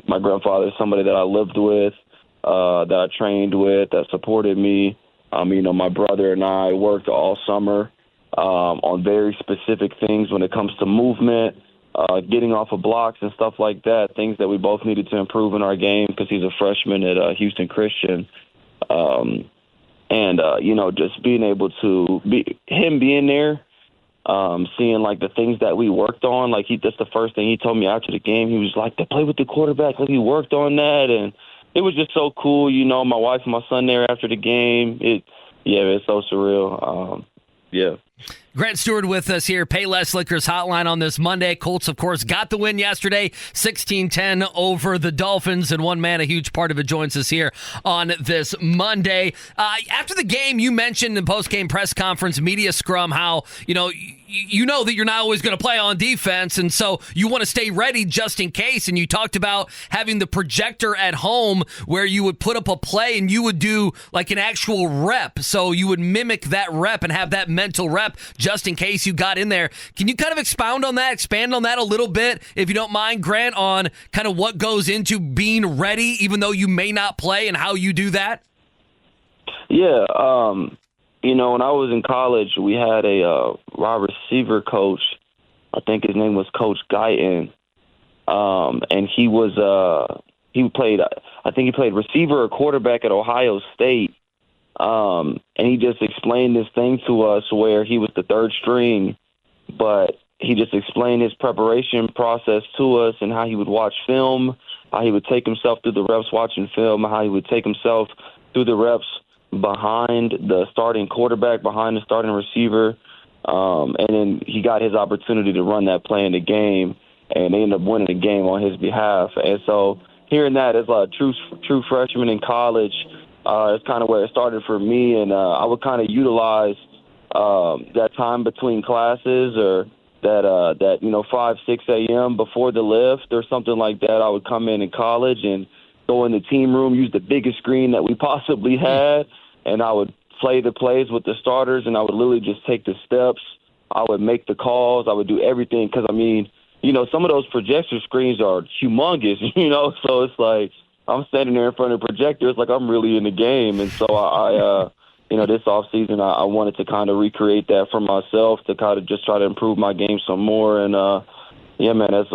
Speaker 6: My grandfather is somebody that I lived with, that I trained with, that supported me. My brother and I worked all summer. On very specific things when it comes to movement, getting off of blocks and stuff like that, things that we both needed to improve in our game because he's a freshman at Houston Christian. Just being able to being there, seeing like the things that we worked on, like that's the first thing he told me after the game. He was like, to play with the quarterback, like he worked on that, and it was just so cool. My wife and my son there after the game. It's so surreal. Yeah.
Speaker 7: Grant Stuard with us here, Payless Liquors hotline on this Monday. Colts, of course, got the win yesterday, 16-10 over the Dolphins, and one man, a huge part of it, joins us here on this Monday. After the game, you mentioned in post-game press conference, media scrum, how, you know that you're not always going to play on defense, and so you want to stay ready just in case, and you talked about having the projector at home where you would put up a play and you would do like an actual rep, so you would mimic that rep and have that mental rep just in case you got in there. Can you kind of expand on that a little bit, if you don't mind, Grant, on kind of what goes into being ready even though you may not play and how you do that?
Speaker 6: Yeah, when I was in college, we had a wide receiver coach. I think his name was Coach Guyton, and he played receiver or quarterback at Ohio State. And he just explained this thing to us where he was the third string, but he just explained his preparation process to us and how he would watch film, how he would take himself through the reps watching film, how he would take himself through the reps behind the starting quarterback, behind the starting receiver. And then he got his opportunity to run that play in the game, and they ended up winning the game on his behalf. And so hearing that as a true freshman in college, it's kind of where it started for me. And I would kind of utilize that time between classes, or that 5, 6 a.m. before the lift or something like that. I would come in college and go in the team room, use the biggest screen that we possibly had, and I would play the plays with the starters, and I would literally just take the steps. I would make the calls. I would do everything because, some of those projector screens are humongous, so it's like I'm standing there in front of the projector. It's like I'm really in the game. And so I this offseason, I wanted to kind of recreate that for myself, to kind of just try to improve my game some more. And, that's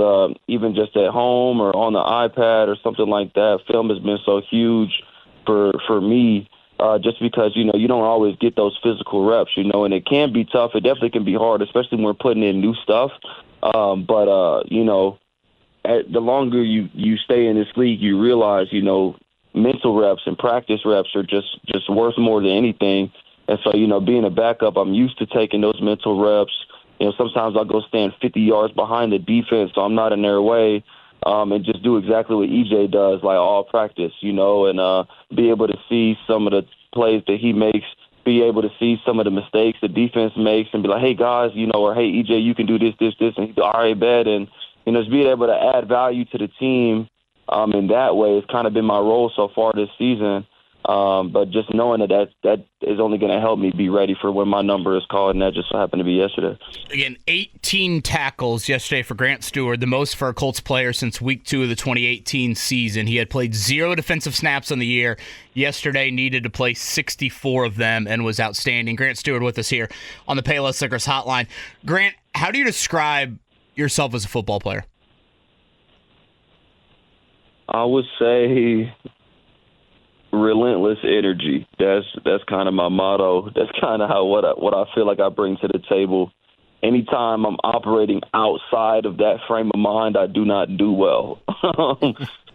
Speaker 6: even just at home or on the iPad or something like that, film has been so huge for me, just because, you don't always get those physical reps, and it can be tough. It definitely can be hard, especially when we're putting in new stuff. The longer you stay in this league, you realize, mental reps and practice reps are just worth more than anything. And so, being a backup, I'm used to taking those mental reps. Sometimes I'll go stand 50 yards behind the defense, so I'm not in their way, and just do exactly what EJ does, like all practice, and be able to see some of the plays that he makes, be able to see some of the mistakes the defense makes and be like, hey, guys, or hey, EJ, you can do this, and he's all right, bet. And, just being able to add value to the team in that way has kind of been my role so far this season. But just knowing that is only going to help me be ready for when my number is called, and that just so happened to be yesterday.
Speaker 4: Again, 18 tackles yesterday for Grant Stuard, the most for a Colts player since week 2 of the 2018 season. He had played 0 defensive snaps on the year. Yesterday needed to play 64 of them and was outstanding. Grant Stuard with us here on the Payless Liquors hotline. Grant, how do you describe yourself as a football player?
Speaker 6: I would say relentless energy. That's kind of my motto. That's kind of what I feel like I bring to the table. Anytime I'm operating outside of that frame of mind, I do not do well.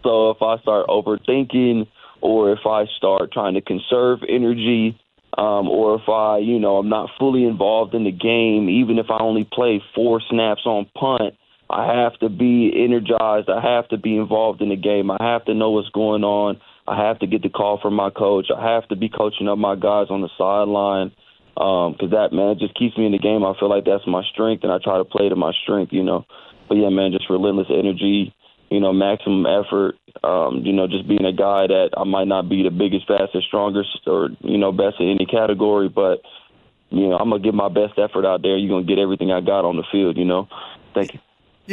Speaker 6: So if I start overthinking, or if I start trying to conserve energy, or if I'm not fully involved in the game, even if I only play 4 snaps on punt, I have to be energized. I have to be involved in the game. I have to know what's going on. I have to get the call from my coach. I have to be coaching up my guys on the sideline, because that, man, just keeps me in the game. I feel like that's my strength, and I try to play to my strength, But, yeah, man, just relentless energy, maximum effort, just being a guy that I might not be the biggest, fastest, strongest, or, best in any category, but, I'm going to give my best effort out there. You're going to get everything I got on the field, Thank you.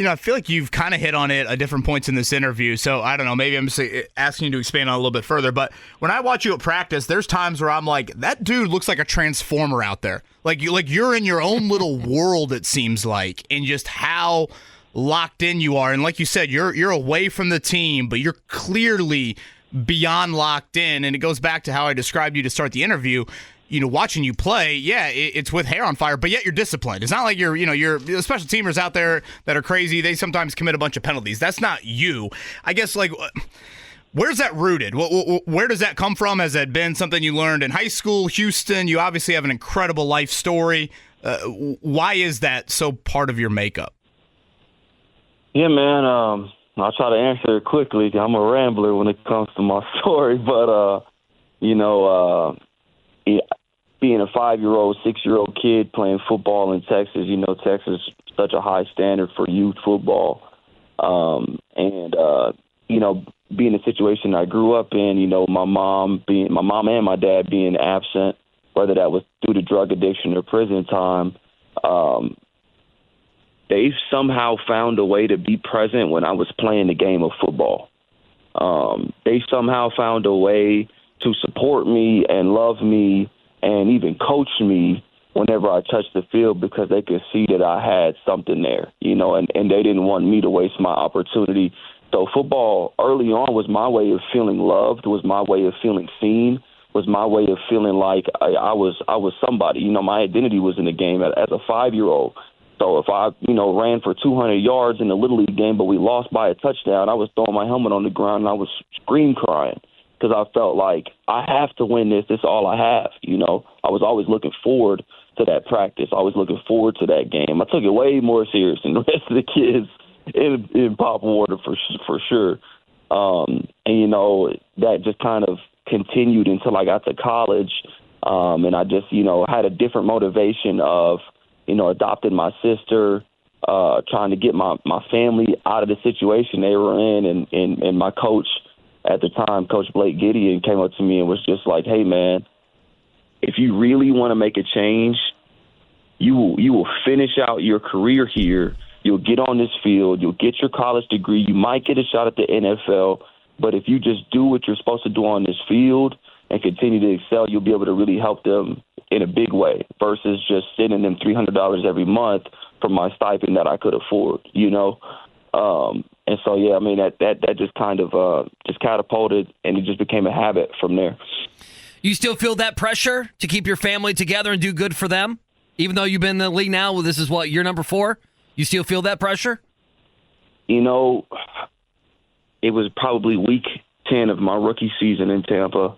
Speaker 4: I feel like you've kind of hit on it at different points in this interview, so I don't know, maybe I'm just asking you to expand on it a little bit further, but when I watch you at practice, there's times where I'm like, that dude looks like a transformer out there. Like you're in your own little world, it seems like, and just how locked in you are. And like you said, you're away from the team, but you're clearly beyond locked in, and it goes back to how I described you to start the interview. Watching you play, yeah, it's with hair on fire, but yet you're disciplined. It's not like you're special teamers out there that are crazy. They sometimes commit a bunch of penalties. That's not you. I guess, where's that rooted? Where does that come from? Has that been something you learned in high school, Houston? You obviously have an incredible life story. Why is that so part of your makeup?
Speaker 6: Yeah, man, I'll try to answer it quickly. I'm a rambler when it comes to my story, but, being a 5-year-old, 6-year-old kid playing football in Texas, Texas is such a high standard for youth football. Being a situation I grew up in, my mom and my dad being absent, whether that was due to drug addiction or prison time, they somehow found a way to be present when I was playing the game of football. They somehow found a way to support me and love me and even coach me whenever I touched the field, because they could see that I had something there, and they didn't want me to waste my opportunity. So football early on was my way of feeling loved, was my way of feeling seen, was my way of feeling like I was somebody. My identity was in the game as a 5-year-old. So if I, ran for 200 yards in the Little League game, but we lost by a touchdown, I was throwing my helmet on the ground and I was scream crying, because I felt like I have to win this. This is all I have, I was always looking forward to that practice. I was looking forward to that game. I took it way more serious than the rest of the kids in Pop Warner for sure. That just kind of continued until I got to college. And I just, had a different motivation of, adopting my sister, trying to get my family out of the situation they were in. And my coach at the time, Coach Blake Gideon, came up to me and was just like, hey, man, if you really want to make a change, you will finish out your career here. You'll get on this field. You'll get your college degree. You might get a shot at the NFL. But if you just do what you're supposed to do on this field and continue to excel, you'll be able to really help them in a big way versus just sending them $300 every month from my stipend that I could afford, And so, yeah, I mean, that just kind of just catapulted, and it just became a habit from there.
Speaker 7: You still feel that pressure to keep your family together and do good for them? Even though you've been in the league now, well, this is what, year number 4? You still feel that pressure?
Speaker 6: It was probably week 10 of my rookie season in Tampa,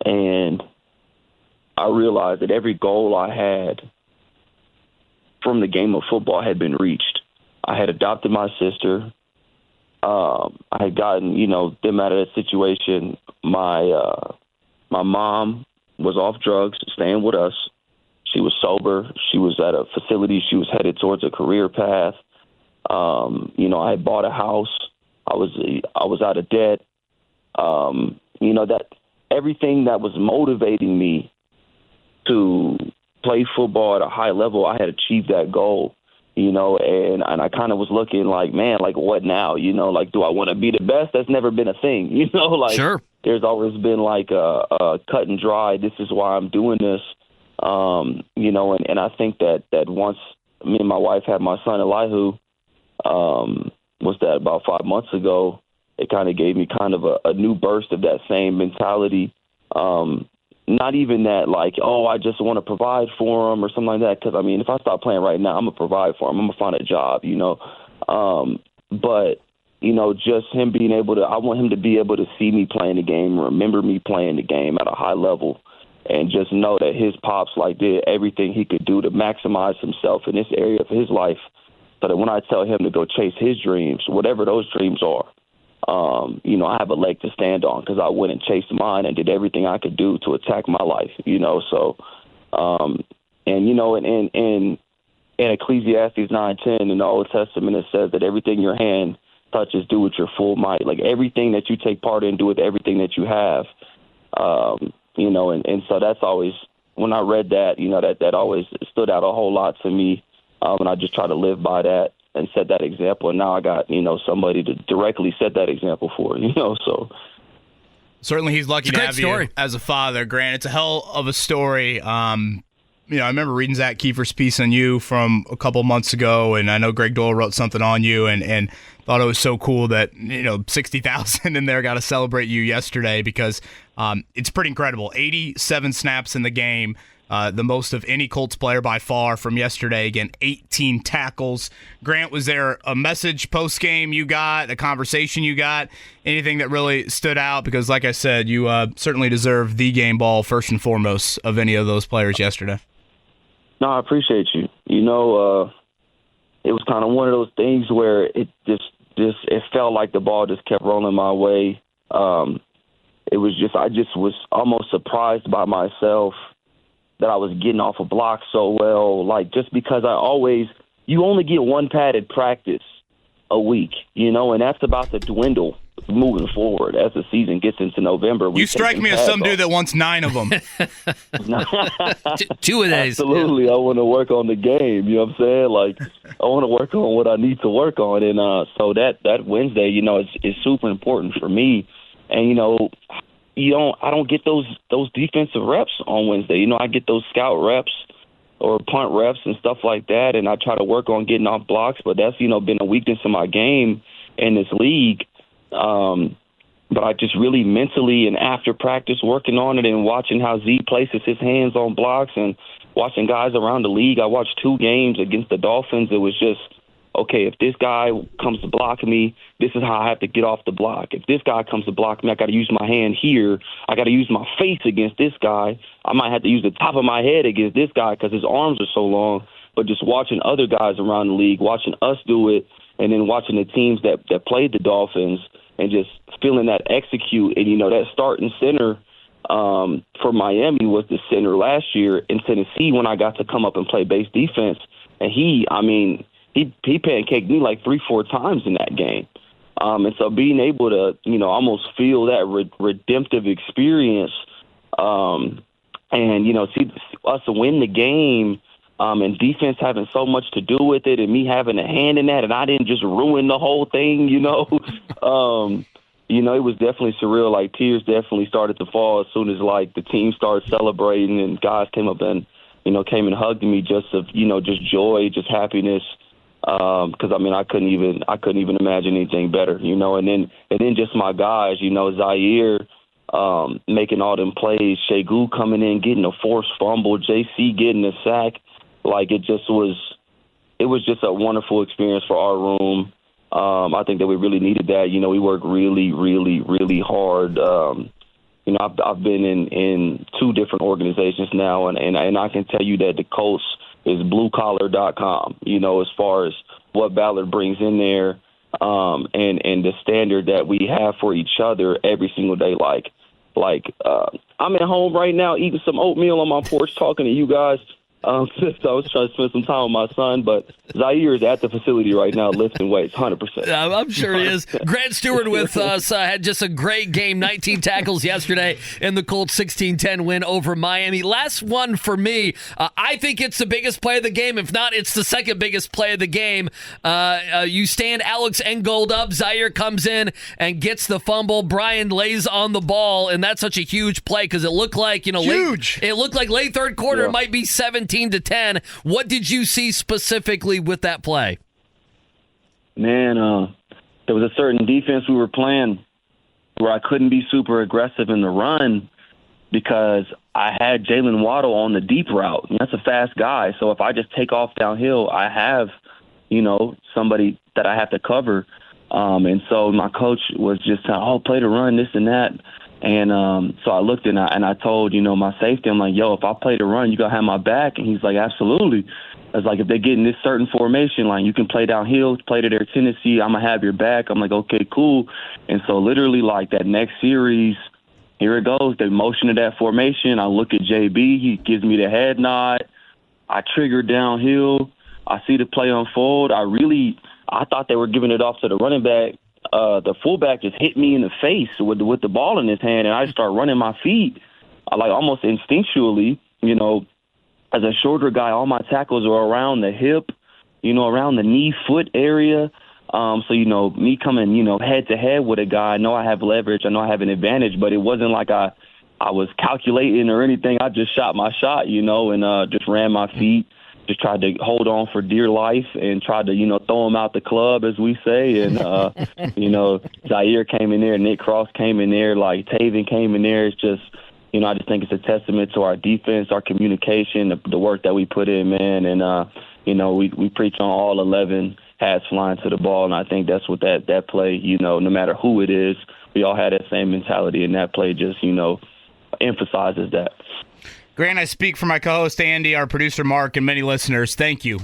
Speaker 6: and I realized that every goal I had from the game of football had been reached. I had adopted my sister. I had gotten, them out of that situation. My mom was off drugs, staying with us. She was sober. She was at a facility. She was headed towards a career path. I had bought a house. I was out of debt. That everything that was motivating me to play football at a high level, I had achieved that goal. And I kind of was looking like, man, like what now? Do I want to be the best? That's never been a thing.
Speaker 7: Sure.
Speaker 6: There's always been like a cut and dry. This is why I'm doing this. And I think that once me and my wife had my son Elihu, was that about 5 months ago, it kind of gave me kind of a new burst of that same mentality. Not even that like, oh, I just want to provide for him or something like that. Because, if I start playing right now, I'm going to provide for him. I'm going to find a job, But, just him being able to – I want him to be able to see me playing the game, remember me playing the game at a high level, and just know that his pops did everything he could do to maximize himself in this area of his life, so that when I tell him to go chase his dreams, whatever those dreams are, I have a leg to stand on because I went and chased mine and did everything I could do to attack my life, So, in Ecclesiastes 9:10 in the Old Testament, it says that everything your hand touches, do with your full might. Like everything that you take part in, do with everything that you have. And so that's always, when I read that, that always stood out a whole lot to me. And I just try to live by that and set that example. And now I got, somebody to directly set that example for, so.
Speaker 4: Certainly he's lucky to have
Speaker 7: story.
Speaker 4: you as a father, Grant. It's a hell of a story. I remember reading Zach Kiefer's piece on you from a couple months ago, and I know Greg Doyle wrote something on you, and thought it was so cool that 60,000 in there got to celebrate you yesterday because it's pretty incredible. 87 snaps in the game, the most of any Colts player by far from yesterday. Again, 18 tackles. Grant, was there a message post-game you got, a conversation you got, anything that really stood out? Because like I said, you certainly deserve the game ball first and foremost of any of those players yesterday.
Speaker 6: No, I appreciate you. It was kind of one of those things where it it felt like the ball just kept rolling my way. It was I just was almost surprised by myself that I was getting off a block so well. Like, just because you only get one padded practice a week, and that's about to dwindle moving forward as the season gets into November.
Speaker 4: You strike me as some dude that wants 9 of them.
Speaker 7: 2 of days.
Speaker 6: Absolutely. Yeah. I want to work on the game. You know what I'm saying? Like, I want to work on what I need to work on. And so that Wednesday, is super important for me. And, I don't get those defensive reps on Wednesday. I get those scout reps or punt reps and stuff like that. And I try to work on getting off blocks, but that's, been a weakness in my game in this league. But I just really mentally and after practice working on it and watching how Z places his hands on blocks and watching guys around the league. I watched 2 games against the Dolphins. It was just, okay, if this guy comes to block me, this is how I have to get off the block. If this guy comes to block me, I got to use my hand here. I got to use my face against this guy. I might have to use the top of my head against this guy because his arms are so long. But just watching other guys around the league, watching us do it, and then watching the teams that played the Dolphins and just feeling that execute. And, that starting center for Miami was the center last year in Tennessee when I got to come up and play base defense. And he pancaked me like 3-4 times in that game. And so being able to, almost feel that redemptive experience and, see us win the game and defense having so much to do with it and me having a hand in that, and I didn't just ruin the whole thing, it was definitely surreal. Like, tears definitely started to fall as soon as, like, the team started celebrating and guys came up and, came and hugged me just joy, just happiness. Because I couldn't even imagine anything better, and then just my guys, Zaire making all them plays, Shegu coming in, getting a forced fumble, JC getting a sack. Like, it was just a wonderful experience for our room. I think that we really needed that. We worked really, really, really hard, I've been in 2 different organizations now, and I can tell you that the Colts is bluecollar.com, as far as what Ballard brings in there, and the standard that we have for each other every single day. I'm at home right now eating some oatmeal on my porch talking to you guys. So I was trying to spend some time with my son, but Zaire is at the facility right now lifting weights, 100%.
Speaker 7: I'm sure he is. Grant Stuard with us had just a great game, 19 tackles yesterday in the Colts 16-10 win over Miami. Last one for me. I think it's the biggest play of the game. If not, it's the second biggest play of the game. You stand Alex Engold up. Zaire comes in and gets the fumble. Brian lays on the ball, and that's such a huge play because it looked like,
Speaker 4: huge.
Speaker 7: It looked like late third quarter. It might be 17-10. What did you see specifically with that play?
Speaker 6: Man, there was a certain defense we were playing where I couldn't be super aggressive in the run because I had Jalen Waddle on the deep route. And that's a fast guy. So if I just take off downhill, I have, somebody that I have to cover. And so my coach was just saying, play the run, this and that. And so I looked and I told, my safety, I'm like, if I play the run, you got to have my back. And he's like, absolutely. I was like, if they get in this certain formation, you can play downhill, play to their tendency, I'm going to have your back. I'm like, okay, cool. And so literally that next series, here it goes. They motion to that formation. I look at JB. He gives me the head nod. I trigger downhill. I see the play unfold. I thought they were giving it off to the running back. The fullback just hit me in the face with the ball in his hand, and I just start running my feet, almost instinctually. As a shorter guy, all my tackles are around the hip, around the knee, foot area. So me coming, head to head with a guy, I know I have leverage, I know I have an advantage, but it wasn't like I was calculating or anything. I just shot my shot, and just ran my feet. Just tried to hold on for dear life and tried to, throw him out the club, as we say. And, Zaire came in there, Nick Cross came in there, Taven came in there. It's just, I just think it's a testament to our defense, our communication, the work that we put in, man. And, we preach on all 11 hats flying to the ball. And I think that's what that play, no matter who it is, we all had that same mentality. And that play just, emphasizes that.
Speaker 4: Grant, I speak for my co-host Andy, our producer Mark, and many listeners. Thank you.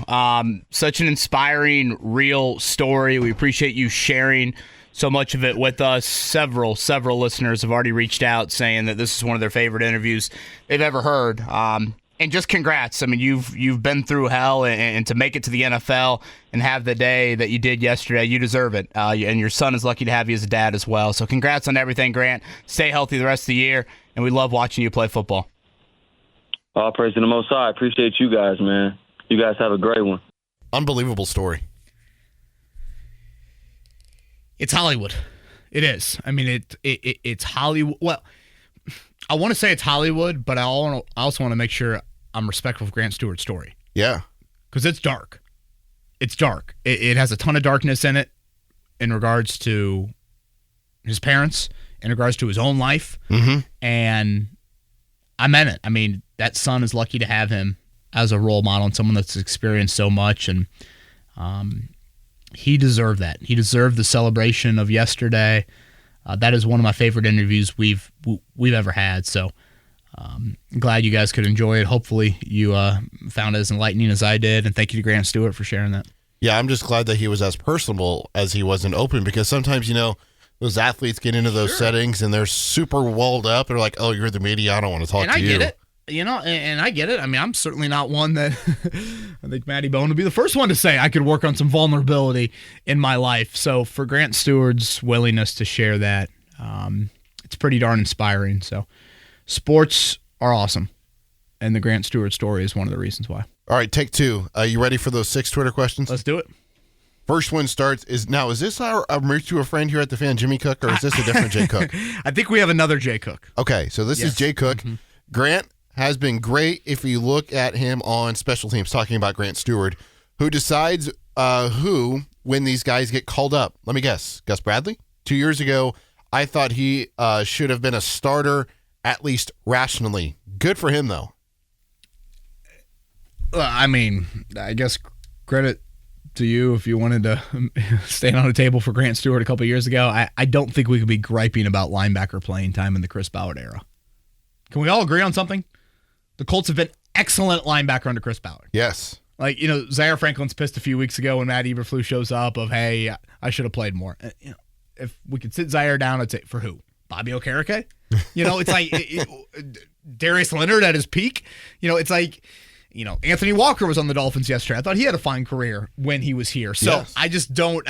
Speaker 4: Such an inspiring, real story. We appreciate you sharing so much of it with us. Several listeners have already reached out saying that this is one of their favorite interviews they've ever heard. And just congrats. I mean, you've been through hell, and to make it to the NFL and have the day that you did yesterday, you deserve it. And your son is lucky to have you as a dad as well. So congrats on everything, Grant. Stay healthy the rest of the year, and we love watching you play football.
Speaker 6: All praise to the Most High. I appreciate you guys, man. You guys have a great one.
Speaker 5: Unbelievable story.
Speaker 4: It's Hollywood. It is. I mean, it's Hollywood. Well, I want to say it's Hollywood, but I also want to make sure I'm respectful of Grant Stuard's story.
Speaker 5: Yeah.
Speaker 4: Because it's dark. It's dark. It has a ton of darkness in it in regards to his parents, in regards to his own life.
Speaker 5: Mm-hmm.
Speaker 4: And I meant it. I mean, that son is lucky to have him as a role model and someone that's experienced so much. And he deserved that. He deserved the celebration of yesterday. That is one of my favorite interviews we've ever had. So I'm glad you guys could enjoy it. Hopefully you found it as enlightening as I did. And thank you to Grant Stuard for sharing that.
Speaker 5: Yeah, I'm just glad that he was as personable as he was and open, because sometimes, those athletes get into those settings and they're super walled up. They're like, oh, you're the media, I don't want to talk to you.
Speaker 4: And I get it. And I get it. I mean, I'm certainly not one that I think Matty Bone would be the first one to say I could work on some vulnerability in my life. So for Grant Stuard's willingness to share that, it's pretty darn inspiring. So sports are awesome. And the Grant Stuard story is one of the reasons why.
Speaker 5: All right, take 2. You ready for those 6 Twitter questions?
Speaker 4: Let's do it.
Speaker 5: First one starts, is this our mutual friend here at the fan, Jimmy Cook, or is this a different Jay Cook?
Speaker 4: I think we have another Jay Cook.
Speaker 5: Okay, so this is Jay Cook. Mm-hmm. Grant has been great if you look at him on special teams, talking about Grant Stuard, who decides when these guys get called up. Let me guess. Gus Bradley? 2 years ago, I thought he should have been a starter, at least rationally. Good for him, though.
Speaker 4: I mean, I guess credit to you if you wanted to stand on a table for Grant Stuard a couple of years ago. I don't think we could be griping about linebacker playing time in the Chris Ballard era. Can we all agree on something? The Colts have been excellent linebacker under Chris Ballard.
Speaker 5: Yes.
Speaker 4: Like, Zaire Franklin's pissed a few weeks ago when Matt Eberflus shows up of, hey, I should have played more. If we could sit Zaire down, I'd say, for who? Bobby Okereke? It's like Darius Leonard at his peak. It's like, Anthony Walker was on the Dolphins yesterday. I thought he had a fine career when he was here. So yes. I just don't,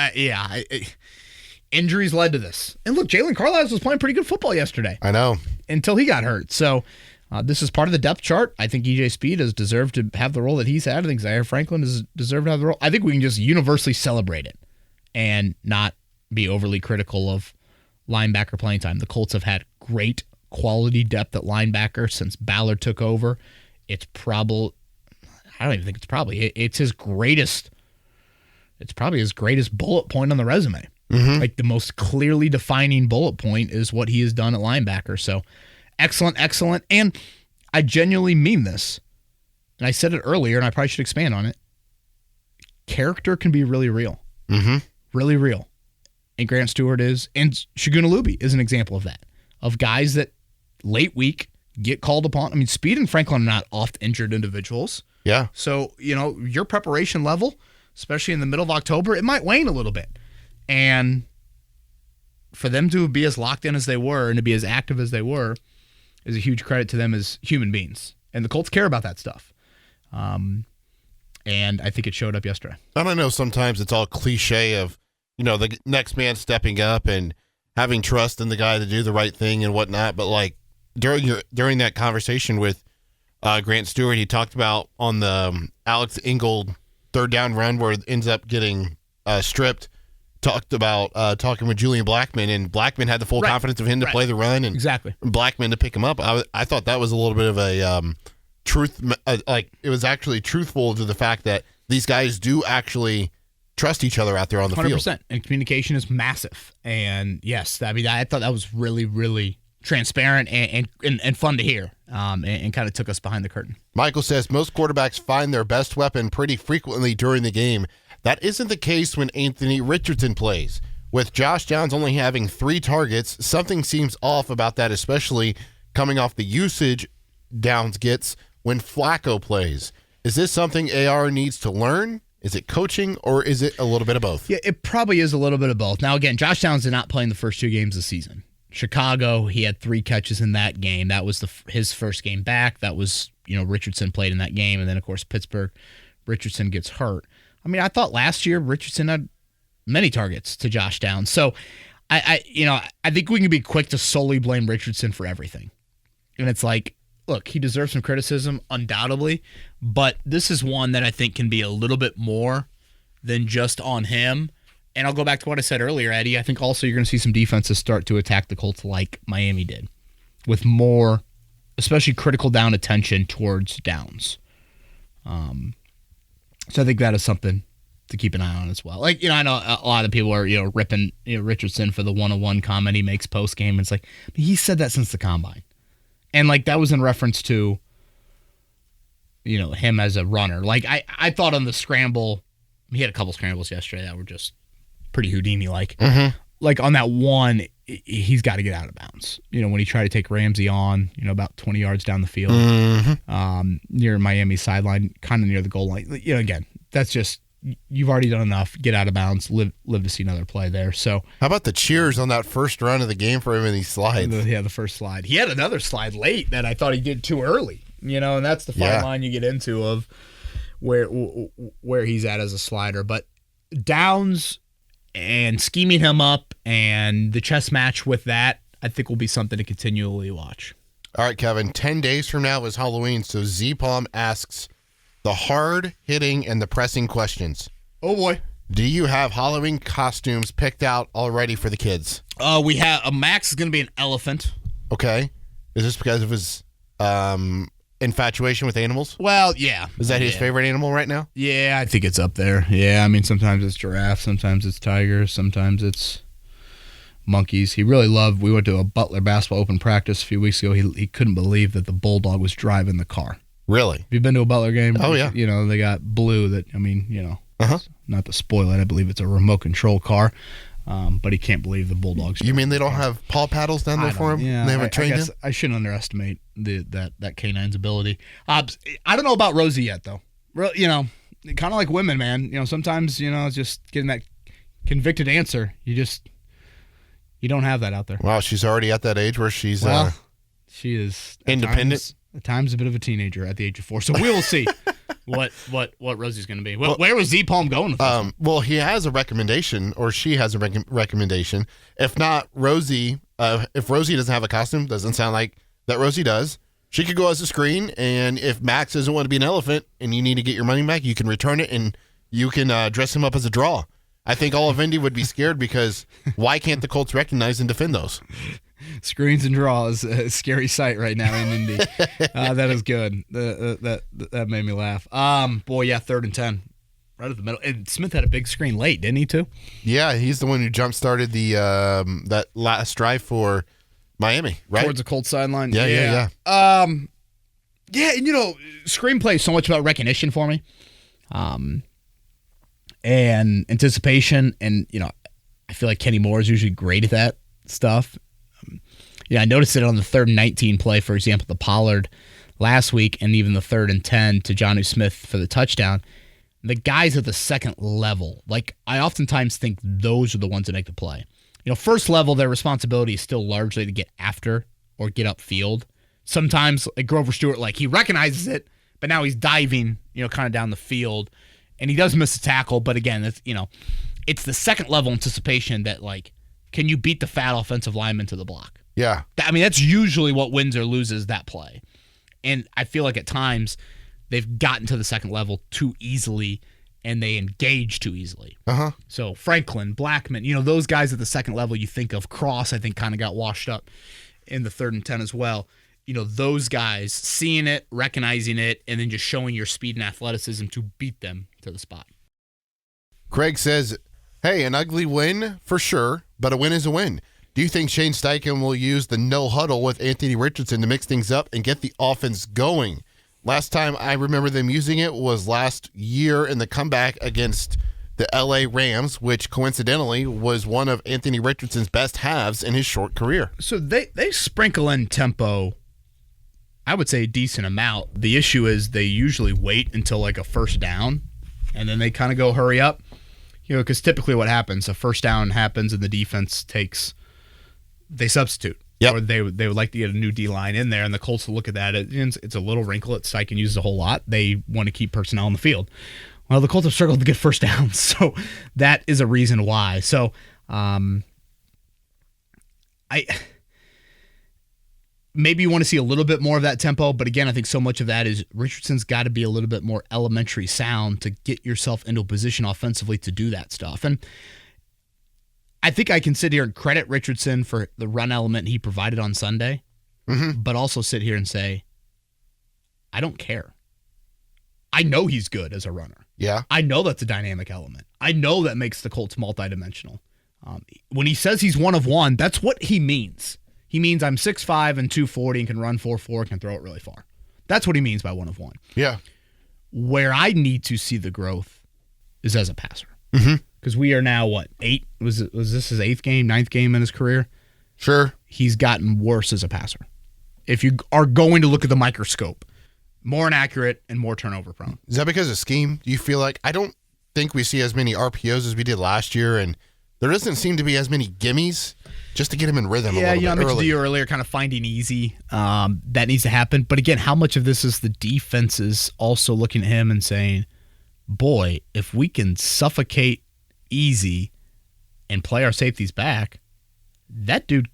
Speaker 4: injuries led to this. And look, Jalen Carlisle was playing pretty good football yesterday.
Speaker 5: I know.
Speaker 4: Until he got hurt. So this is part of the depth chart. I think EJ Speed has deserved to have the role that he's had. I think Zaire Franklin has deserved to have the role. I think we can just universally celebrate it and not be overly critical of linebacker playing time. The Colts have had great quality depth at linebacker since Ballard took over. It's probably, I don't even think it's probably, it's his greatest, it's probably his greatest bullet point on the resume. Mm-hmm. Like the most clearly defining bullet point is what he has done at linebacker. So excellent. And I genuinely mean this. And I said it earlier, and I probably should expand on it. Character can be really real. Mm-hmm. Really real. And Grant Stuard is, and Shagun Alubi is an example of that. Of guys that late week get called upon. I mean, Speed and Franklin are not oft injured individuals.
Speaker 5: Yeah.
Speaker 4: So, your preparation level, especially in the middle of October, it might wane a little bit. And for them to be as locked in as they were and to be as active as they were is a huge credit to them as human beings. And the Colts care about that stuff. And I think it showed up yesterday.
Speaker 5: I don't know, sometimes it's all cliche of, the next man stepping up and having trust in the guy to do the right thing and whatnot. But like during that conversation with Grant Stuard, he talked about on the Alex Ingold third down run where it ends up getting stripped, talked about talking with Julian Blackman, and Blackman had the full confidence of him to play the run and Blackman to pick him up. I thought that was a little bit of a truth, like it was actually truthful to the fact that these guys do actually trust each other out there on the 100%. Field.
Speaker 4: And communication is massive. And yes, I mean, I thought that was really, really transparent and fun to hear, and kind of took us behind the curtain.
Speaker 5: Michael says most quarterbacks find their best weapon pretty frequently during the game. That isn't the case when Anthony Richardson plays. With Josh Downs only having 3 targets, something seems off about that, especially coming off the usage Downs gets when Flacco plays. Is this something AR needs to learn? Is it coaching, or is it a little bit of both?
Speaker 4: Yeah, it probably is a little bit of both. Now, again, Josh Downs did not play in the first 2 games of the season. Chicago, he had 3 catches in that game. That was his first game back. That was, Richardson played in that game. And then, of course, Pittsburgh, Richardson gets hurt. I mean, I thought last year Richardson had many targets to Josh Downs. So, I think we can be quick to solely blame Richardson for everything. And it's like, look, he deserves some criticism, undoubtedly, but this is one that I think can be a little bit more than just on him. And I'll go back to what I said earlier, Eddie. I think also you're going to see some defenses start to attack the Colts like Miami did, with more, especially critical down attention towards Downs. So I think that is something to keep an eye on as well. Like, I know a lot of people are, ripping Richardson for the one-on-one comment he makes post-game. It's like, he said that since the combine. And, like, that was in reference to, him as a runner. Like, I thought on the scramble, he had a couple scrambles yesterday that were just pretty Houdini-like. Mm-hmm. Like, on that one, he's got to get out of bounds. When he tried to take Ramsey on, about 20 yards down the field, near Miami sideline, kind of near the goal line. Again, that's just, you've already done enough. Get out of bounds. Live to see another play there. So,
Speaker 5: how about the cheers on that first run of the game for him and these slides?
Speaker 4: The first slide. He had another slide late that I thought he did too early. And that's the fine line you get into of where he's at as a slider. But Downs and scheming him up and the chess match with that, I think will be something to continually watch.
Speaker 5: All right, Kevin, 10 days from now is Halloween, so Z-Palm asks the hard-hitting and the pressing questions.
Speaker 4: Oh, boy.
Speaker 5: Do you have Halloween costumes picked out already for the kids?
Speaker 4: We have Max is going to be an elephant.
Speaker 5: Okay. Is this because of his infatuation with animals?
Speaker 4: Well, yeah.
Speaker 5: Is that his favorite animal right now?
Speaker 4: Yeah, I think it's up there. Yeah, I mean, sometimes it's giraffe, sometimes it's tigers, sometimes it's monkeys. He really loved, we went to a Butler basketball open practice a few weeks ago. He couldn't believe that the Bulldog was driving the car.
Speaker 5: Really?
Speaker 4: Have you been to a Butler game?
Speaker 5: Oh, yeah.
Speaker 4: They got blue that, Not to spoil it, I believe it's a remote control car. But he can't believe the Bulldogs.
Speaker 5: You mean they don't have paw paddles down there for him?
Speaker 4: Yeah,
Speaker 5: they haven't trained him?
Speaker 4: I shouldn't underestimate that canine's ability. I don't know about Rosie yet, though. Kind of like women, man. Sometimes, it's just getting that convicted answer. You don't have that out there.
Speaker 5: Wow, she's already at that age where she's
Speaker 4: she is
Speaker 5: independent.
Speaker 4: At times a bit of a teenager at the age of 4. So we will see what Rosie's going to be. Where was Z Palm going with this?
Speaker 5: Well, he has a recommendation, or she has a recommendation. If not Rosie, if Rosie doesn't have a costume, doesn't sound like that Rosie does, she could go as a screen, and if Max doesn't want to be an elephant and you need to get your money back, you can return it and you can dress him up as a draw. I think all of Indy would be scared because why can't the Colts recognize and defend those?
Speaker 4: Screens and draws, a scary sight right now in Indy. That is good. That made me laugh. 3rd and 10. Right at the middle. And Smith had a big screen late, didn't he, too?
Speaker 5: Yeah, he's the one who jump-started the that last drive for Miami, right?
Speaker 4: Towards the Colts sideline.
Speaker 5: Yeah.
Speaker 4: And, screenplay is so much about recognition for me. And anticipation. And, I feel like Kenny Moore is usually great at that stuff. I noticed it on the 3rd and 19 play, for example, the Pollard last week, and even the 3rd and 10 to Jonnu Smith for the touchdown. The guys at the second level, I oftentimes think those are the ones that make the play. First level, their responsibility is still largely to get after or get upfield. Sometimes, like Grover Stewart, he recognizes it, but now he's diving, kind of down the field, and he does miss a tackle. But again, it's the second level anticipation that, can you beat the fat offensive lineman to the block?
Speaker 5: Yeah.
Speaker 4: That's usually what wins or loses that play. And I feel like at times they've gotten to the second level too easily and they engage too easily. So Franklin, Blackman, those guys at the second level you think of. Cross, I think, kind of got washed up in the 3rd and 10 as well. Those guys seeing it, recognizing it, and then just showing your speed and athleticism to beat them to the spot.
Speaker 5: Craig says, hey, an ugly win for sure, but a win is a win. Do you think Shane Steichen will use the no huddle with Anthony Richardson to mix things up and get the offense going? Last time I remember them using it was last year in the comeback against the LA Rams, which coincidentally was one of Anthony Richardson's best halves in his short career.
Speaker 4: So they sprinkle in tempo, I would say a decent amount. The issue is they usually wait until a first down, and then they kind of go hurry up. Because typically what happens, a first down happens and the defense they substitute.
Speaker 5: Yep.
Speaker 4: Or they would like to get a new D-line in there, and the Colts will look at that. It's a little wrinkle that Steichen uses a whole lot. They want to keep personnel on the field. Well, the Colts have struggled to get first downs, so that is a reason why. So maybe you want to see a little bit more of that tempo, but again, I think so much of that is Richardson's got to be a little bit more elementary sound to get yourself into a position offensively to do that stuff. And I think I can sit here and credit Richardson for the run element he provided on Sunday, but also sit here and say, I don't care. I know he's good as a runner.
Speaker 5: Yeah.
Speaker 4: I know that's a dynamic element. I know that makes the Colts multidimensional. When he says he's one of one, that's what he means. He means I'm 6'5" and 240 and can run 4.4 and can throw it really far. That's what he means by one of one.
Speaker 5: Yeah.
Speaker 4: Where I need to see the growth is as a passer. Because we are now, 8? Was this his 8th game, 9th game in his career?
Speaker 5: Sure.
Speaker 4: He's gotten worse as a passer. If you are going to look at the microscope, more inaccurate and more turnover prone.
Speaker 5: Is that because of scheme? Do you feel like, I don't think we see as many RPOs as we did last year, and there doesn't seem to be as many gimmies just to get him in rhythm a little bit.
Speaker 4: Yeah, I mentioned
Speaker 5: early.
Speaker 4: to you earlier, kind of finding easy. That needs to happen. But again, how much of this is the defenses also looking at him and saying, boy, if we can suffocate easy and play our safeties back, that dude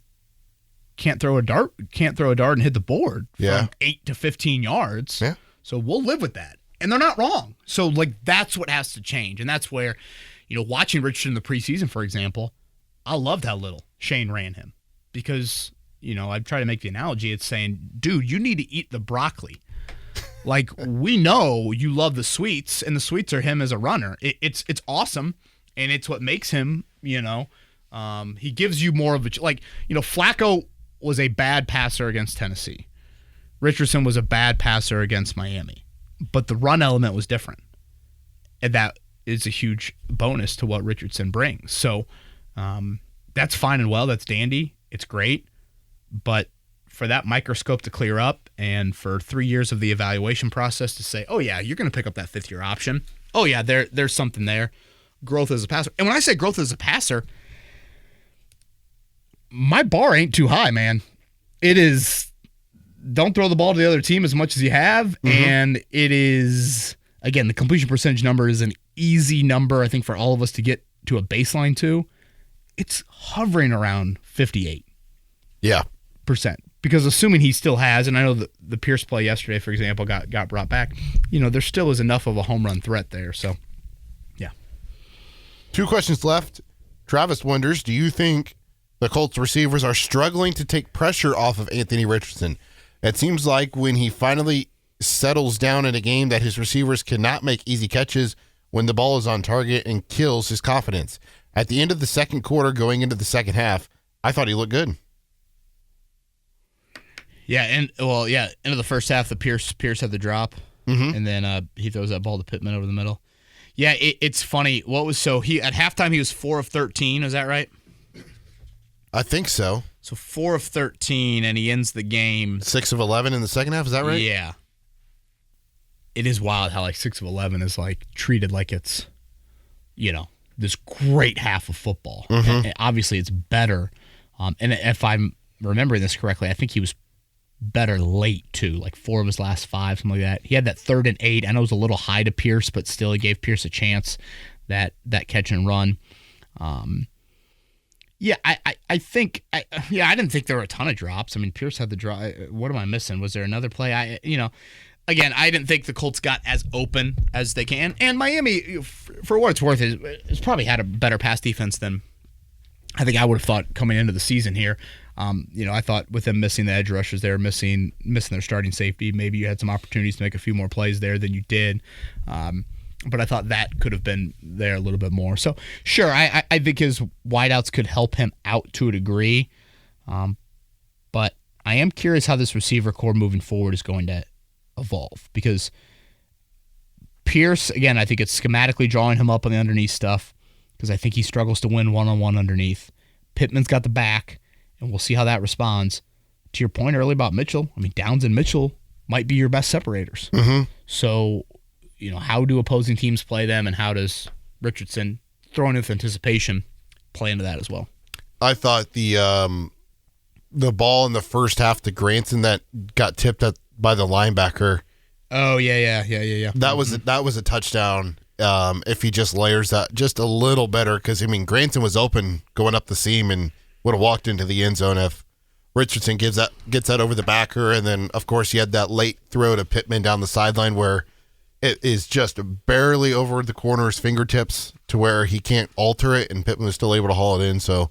Speaker 4: can't throw a dart and hit the board from 8 to 15 yards.
Speaker 5: Yeah.
Speaker 4: So we'll live with that. And they're not wrong. So that's what has to change. And that's where, watching Richardson in the preseason, for example, I loved how little Shane ran him because, I've tried to make the analogy. It's saying, dude, you need to eat the broccoli. We know you love the sweets, and the sweets are him as a runner. It's awesome, and it's what makes him, he gives you more of a, Flacco was a bad passer against Tennessee. Richardson was a bad passer against Miami. But the run element was different. And that is a huge bonus to what Richardson brings. So that's fine and well. That's dandy. It's great. But for that microscope to clear up and for 3 years of the evaluation process to say, oh, yeah, you're going to pick up that fifth-year option. Oh, yeah, there's something there. Growth as a passer. And when I say growth as a passer, my bar ain't too high, man. It is, don't throw the ball to the other team as much as you have. And it is, again, the completion percentage number is an easy number, I think, for all of us to get to a baseline to. It's hovering around 58%.
Speaker 5: Yeah.
Speaker 4: Because assuming he still has, and I know the Pierce play yesterday, for example, got brought back, there still is enough of a home run threat there. So, yeah.
Speaker 5: 2 questions left. Travis wonders, do you think the Colts receivers are struggling to take pressure off of Anthony Richardson? It seems like when he finally settles down in a game that his receivers cannot make easy catches when the ball is on target and kills his confidence. At the end of the second quarter going into the second half, I thought he looked good.
Speaker 4: Yeah, end of the first half, the Pierce had the drop, and then he throws that ball to Pittman over the middle. Yeah, it's funny. At halftime he was 4 of 13. Is that right?
Speaker 5: I think so.
Speaker 4: So 4 of 13, and he ends the game
Speaker 5: 6 of 11 in the second half. Is that right?
Speaker 4: Yeah. It is wild how 6 of 11 is treated like it's, this great half of football. And obviously, it's better. And if I'm remembering this correctly, I think he was better late too, 4 of his last 5, something like that. He had that 3rd and 8. I know it was a little high to Pierce, but still, he gave Pierce a chance that catch and run. Yeah, I think I didn't think there were a ton of drops. I mean, Pierce had the drop. What am I missing? Was there another play? Again, I didn't think the Colts got as open as they can. And Miami, for what it's worth, has probably had a better pass defense than I think I would have thought coming into the season here. I thought with them missing the edge rushers, they were missing their starting safety. Maybe you had some opportunities to make a few more plays there than you did. But I thought that could have been there a little bit more. So, sure, I think his wideouts could help him out to a degree. But I am curious how this receiver core moving forward is going to evolve. Because Pierce, again, I think it's schematically drawing him up on the underneath stuff because I think he struggles to win one-on-one underneath. Pittman's got the back, and we'll see how that responds. To your point earlier about Mitchell, I mean, Downs and Mitchell might be your best separators. So, how do opposing teams play them, and how does Richardson, throwing with anticipation, play into that as well? I
Speaker 5: thought the ball in the first half to Granson that got tipped by the linebacker.
Speaker 4: Oh, yeah.
Speaker 5: That was a touchdown. If he just layers that just a little better, because Granson was open going up the seam and would have walked into the end zone if Richardson gets that over the backer. And then, of course, he had that late throw to Pittman down the sideline where it is just barely over the corner's fingertips to where he can't alter it, and Pittman was still able to haul it in. So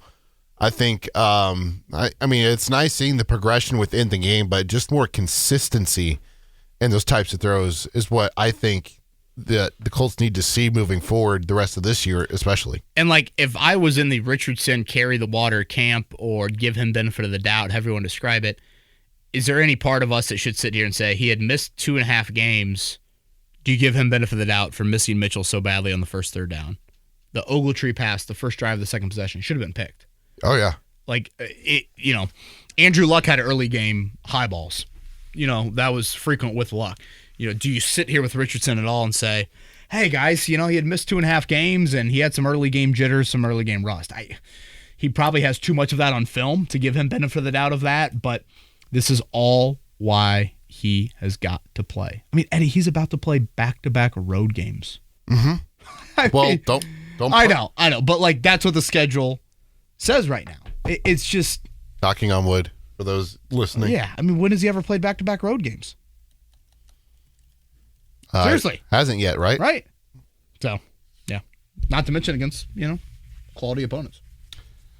Speaker 5: I think, it's nice seeing the progression within the game, but just more consistency in those types of throws is what I think that the Colts need to see moving forward the rest of this year, especially.
Speaker 4: And if I was in the Richardson carry the water camp or give him benefit of the doubt, however you want to describe it, is there any part of us that should sit here and say he had missed 2.5 games? Do you give him benefit of the doubt for missing Mitchell so badly on the first 3rd down? The Ogletree pass, the first drive of the second possession, should have been picked.
Speaker 5: Oh, yeah.
Speaker 4: Andrew Luck had early game high balls. That was frequent with Luck. Do you sit here with Richardson at all and say, hey, guys, he had missed 2.5 games and he had some early game jitters, some early game rust. He probably has too much of that on film to give him benefit of the doubt of that, but this is all why he has got to play. Eddie, he's about to play back-to-back road games.
Speaker 5: Don't.
Speaker 4: I know, but that's what the schedule says right now. It's just
Speaker 5: knocking on wood for those listening.
Speaker 4: Yeah, when has he ever played back-to-back road games? Seriously,
Speaker 5: hasn't yet, right?
Speaker 4: Right. So, yeah. Not to mention against quality opponents.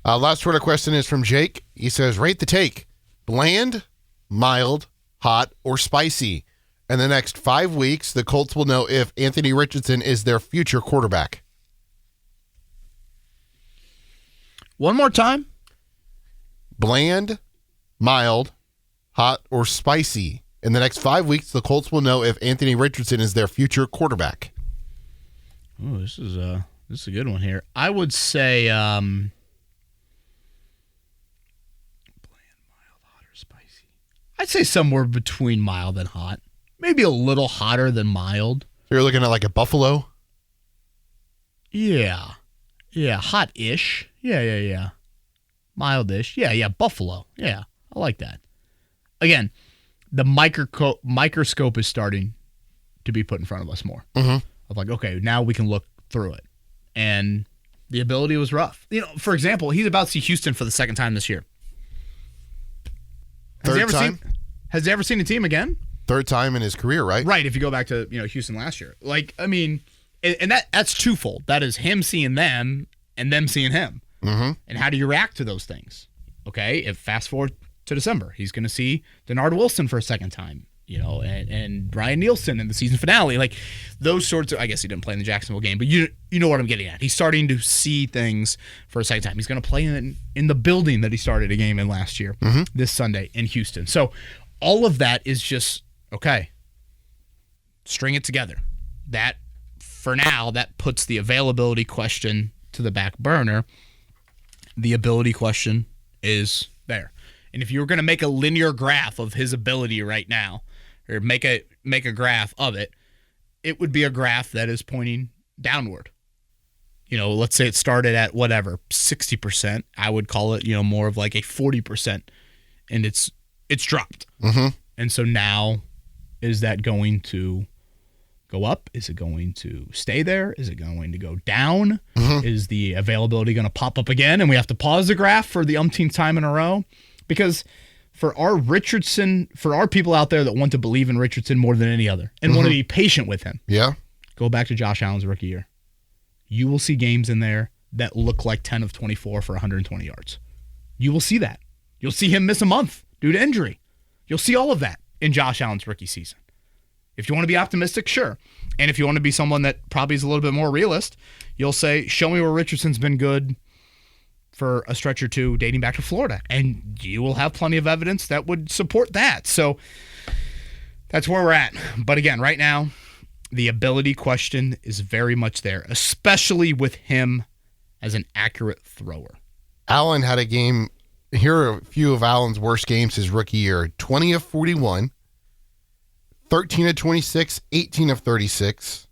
Speaker 5: Last Twitter question is from Jake. He says, rate the take: bland, mild, hot, or spicy. In the next 5 weeks, the Colts will know if Anthony Richardson is their future quarterback.
Speaker 4: One more time.
Speaker 5: Bland, mild, hot, or spicy. In the next 5 weeks, the Colts will know if Anthony Richardson is their future quarterback.
Speaker 4: Oh, this is a good one here. I would say bland, mild, hot, or spicy. I'd say somewhere between mild and hot. Maybe a little hotter than mild.
Speaker 5: So you're looking at like a buffalo?
Speaker 4: Yeah. Yeah, hot-ish. Yeah. Mild-ish. Yeah, buffalo. Yeah, I like that. Again, the microscope is starting to be put in front of us more.
Speaker 5: Mm-hmm.
Speaker 4: Of like, okay, now we can look through it. And the ability was rough. For example, he's about to see Houston for the second time this year.
Speaker 5: Third time?
Speaker 4: Has he ever seen a team again?
Speaker 5: Third time in his career, right?
Speaker 4: Right, if you go back to Houston last year. And that's twofold. That is him seeing them and them seeing him.
Speaker 5: Mm-hmm.
Speaker 4: And how do you react to those things? Okay, if fast forward to December, he's going to see Denard Wilson for a second time, and Brian Nielsen in the season finale. Like those sorts of, I guess he didn't play in the Jacksonville game, but you know what I'm getting at. He's starting to see things for a second time. He's going to play in the building that he started a game in last year, this Sunday in Houston. So all of that is just, okay, string it together. That, for now, that puts the availability question to the back burner. The ability question is there. And if you were going to make a linear graph of his ability right now, or make a graph of it, it would be a graph that is pointing downward. Let's say it started at 60%. I would call it, more of like a 40%, and it's dropped.
Speaker 5: Mm-hmm.
Speaker 4: And so now, is that going to go up? Is it going to stay there? Is it going to go down?
Speaker 5: Mm-hmm.
Speaker 4: Is the availability going to pop up again, and we have to pause the graph for the umpteenth time in a row? Because for our people out there that want to believe in Richardson more than any other and want to be patient with him, go back to Josh Allen's rookie year. You will see games in there that look like 10 of 24 for 120 yards. You will see that. You'll see him miss a month due to injury. You'll see all of that in Josh Allen's rookie season. If you want to be optimistic, sure. And if you want to be someone that probably is a little bit more realist, you'll say, show me where Richardson's been good for a stretch or two dating back to Florida. And you will have plenty of evidence that would support that. So that's where we're at. But again, right now, the ability question is very much there, especially with him as an accurate thrower.
Speaker 5: Allen had a game. Here are a few of Allen's worst games his rookie year. 20 of 41, 13 of 26, 18 of 36,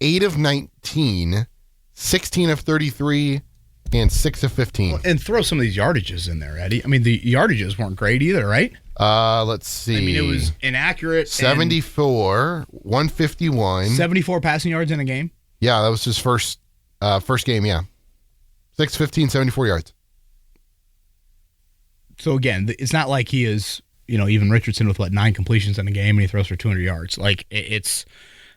Speaker 5: 8 of 19, 16 of 33, and 6 of 15.
Speaker 4: Well, and throw some of these yardages in there, Eddie. I mean, the yardages weren't great either, right?
Speaker 5: Let's see.
Speaker 4: I mean, it was inaccurate.
Speaker 5: 74, 151.
Speaker 4: 74 passing yards in a game?
Speaker 5: Yeah, that was his first game, yeah. 6, 15, 74 yards.
Speaker 4: So again, it's not like he is, even Richardson with 9 completions in a game and he throws for 200 yards. Like it's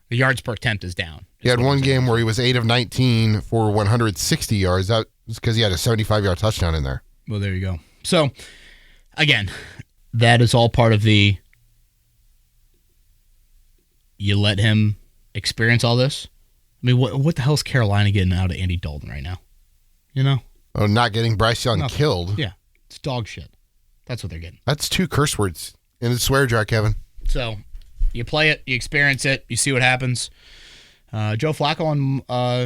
Speaker 4: the yards per attempt is down.
Speaker 5: He had one game where he was 8 of 19 for 160 yards. That was because he had a 75-yard touchdown in there.
Speaker 4: Well, there you go. So again, that is all part of the, you let him experience all this. I mean, what the hell is Carolina getting out of Andy Dalton right now?
Speaker 5: Oh, not getting Bryce Young
Speaker 4: Nothing.
Speaker 5: killed.
Speaker 4: Yeah, it's dog shit. That's what they're getting.
Speaker 5: That's 2 curse words in the swear jar, Kevin.
Speaker 4: So you play it, you experience it, you see what happens. Joe Flacco on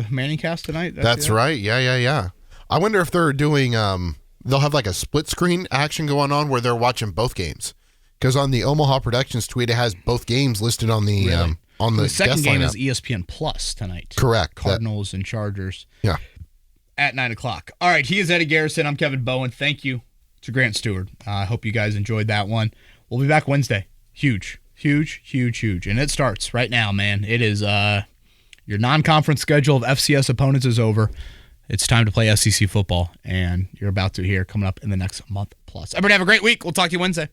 Speaker 4: Manningcast tonight.
Speaker 5: That's right. Yeah. I wonder if they're doing, they'll have like a split screen action going on where they're watching both games. Because on the Omaha Productions tweet, it has both games listed on the
Speaker 4: the second game
Speaker 5: lineup.
Speaker 4: is ESPN Plus tonight.
Speaker 5: Correct.
Speaker 4: Cardinals and Chargers.
Speaker 5: Yeah.
Speaker 4: At 9 o'clock. All right, he is Eddie Garrison. I'm Kevin Bowen. Thank you to Grant Stuard. I hope you guys enjoyed that one. We'll be back Wednesday. Huge. And it starts right now, man. It is your non-conference schedule of FCS opponents is over. It's time to play SEC football, and you're about to hear coming up in the next month plus. Everybody have a great week. We'll talk to you Wednesday.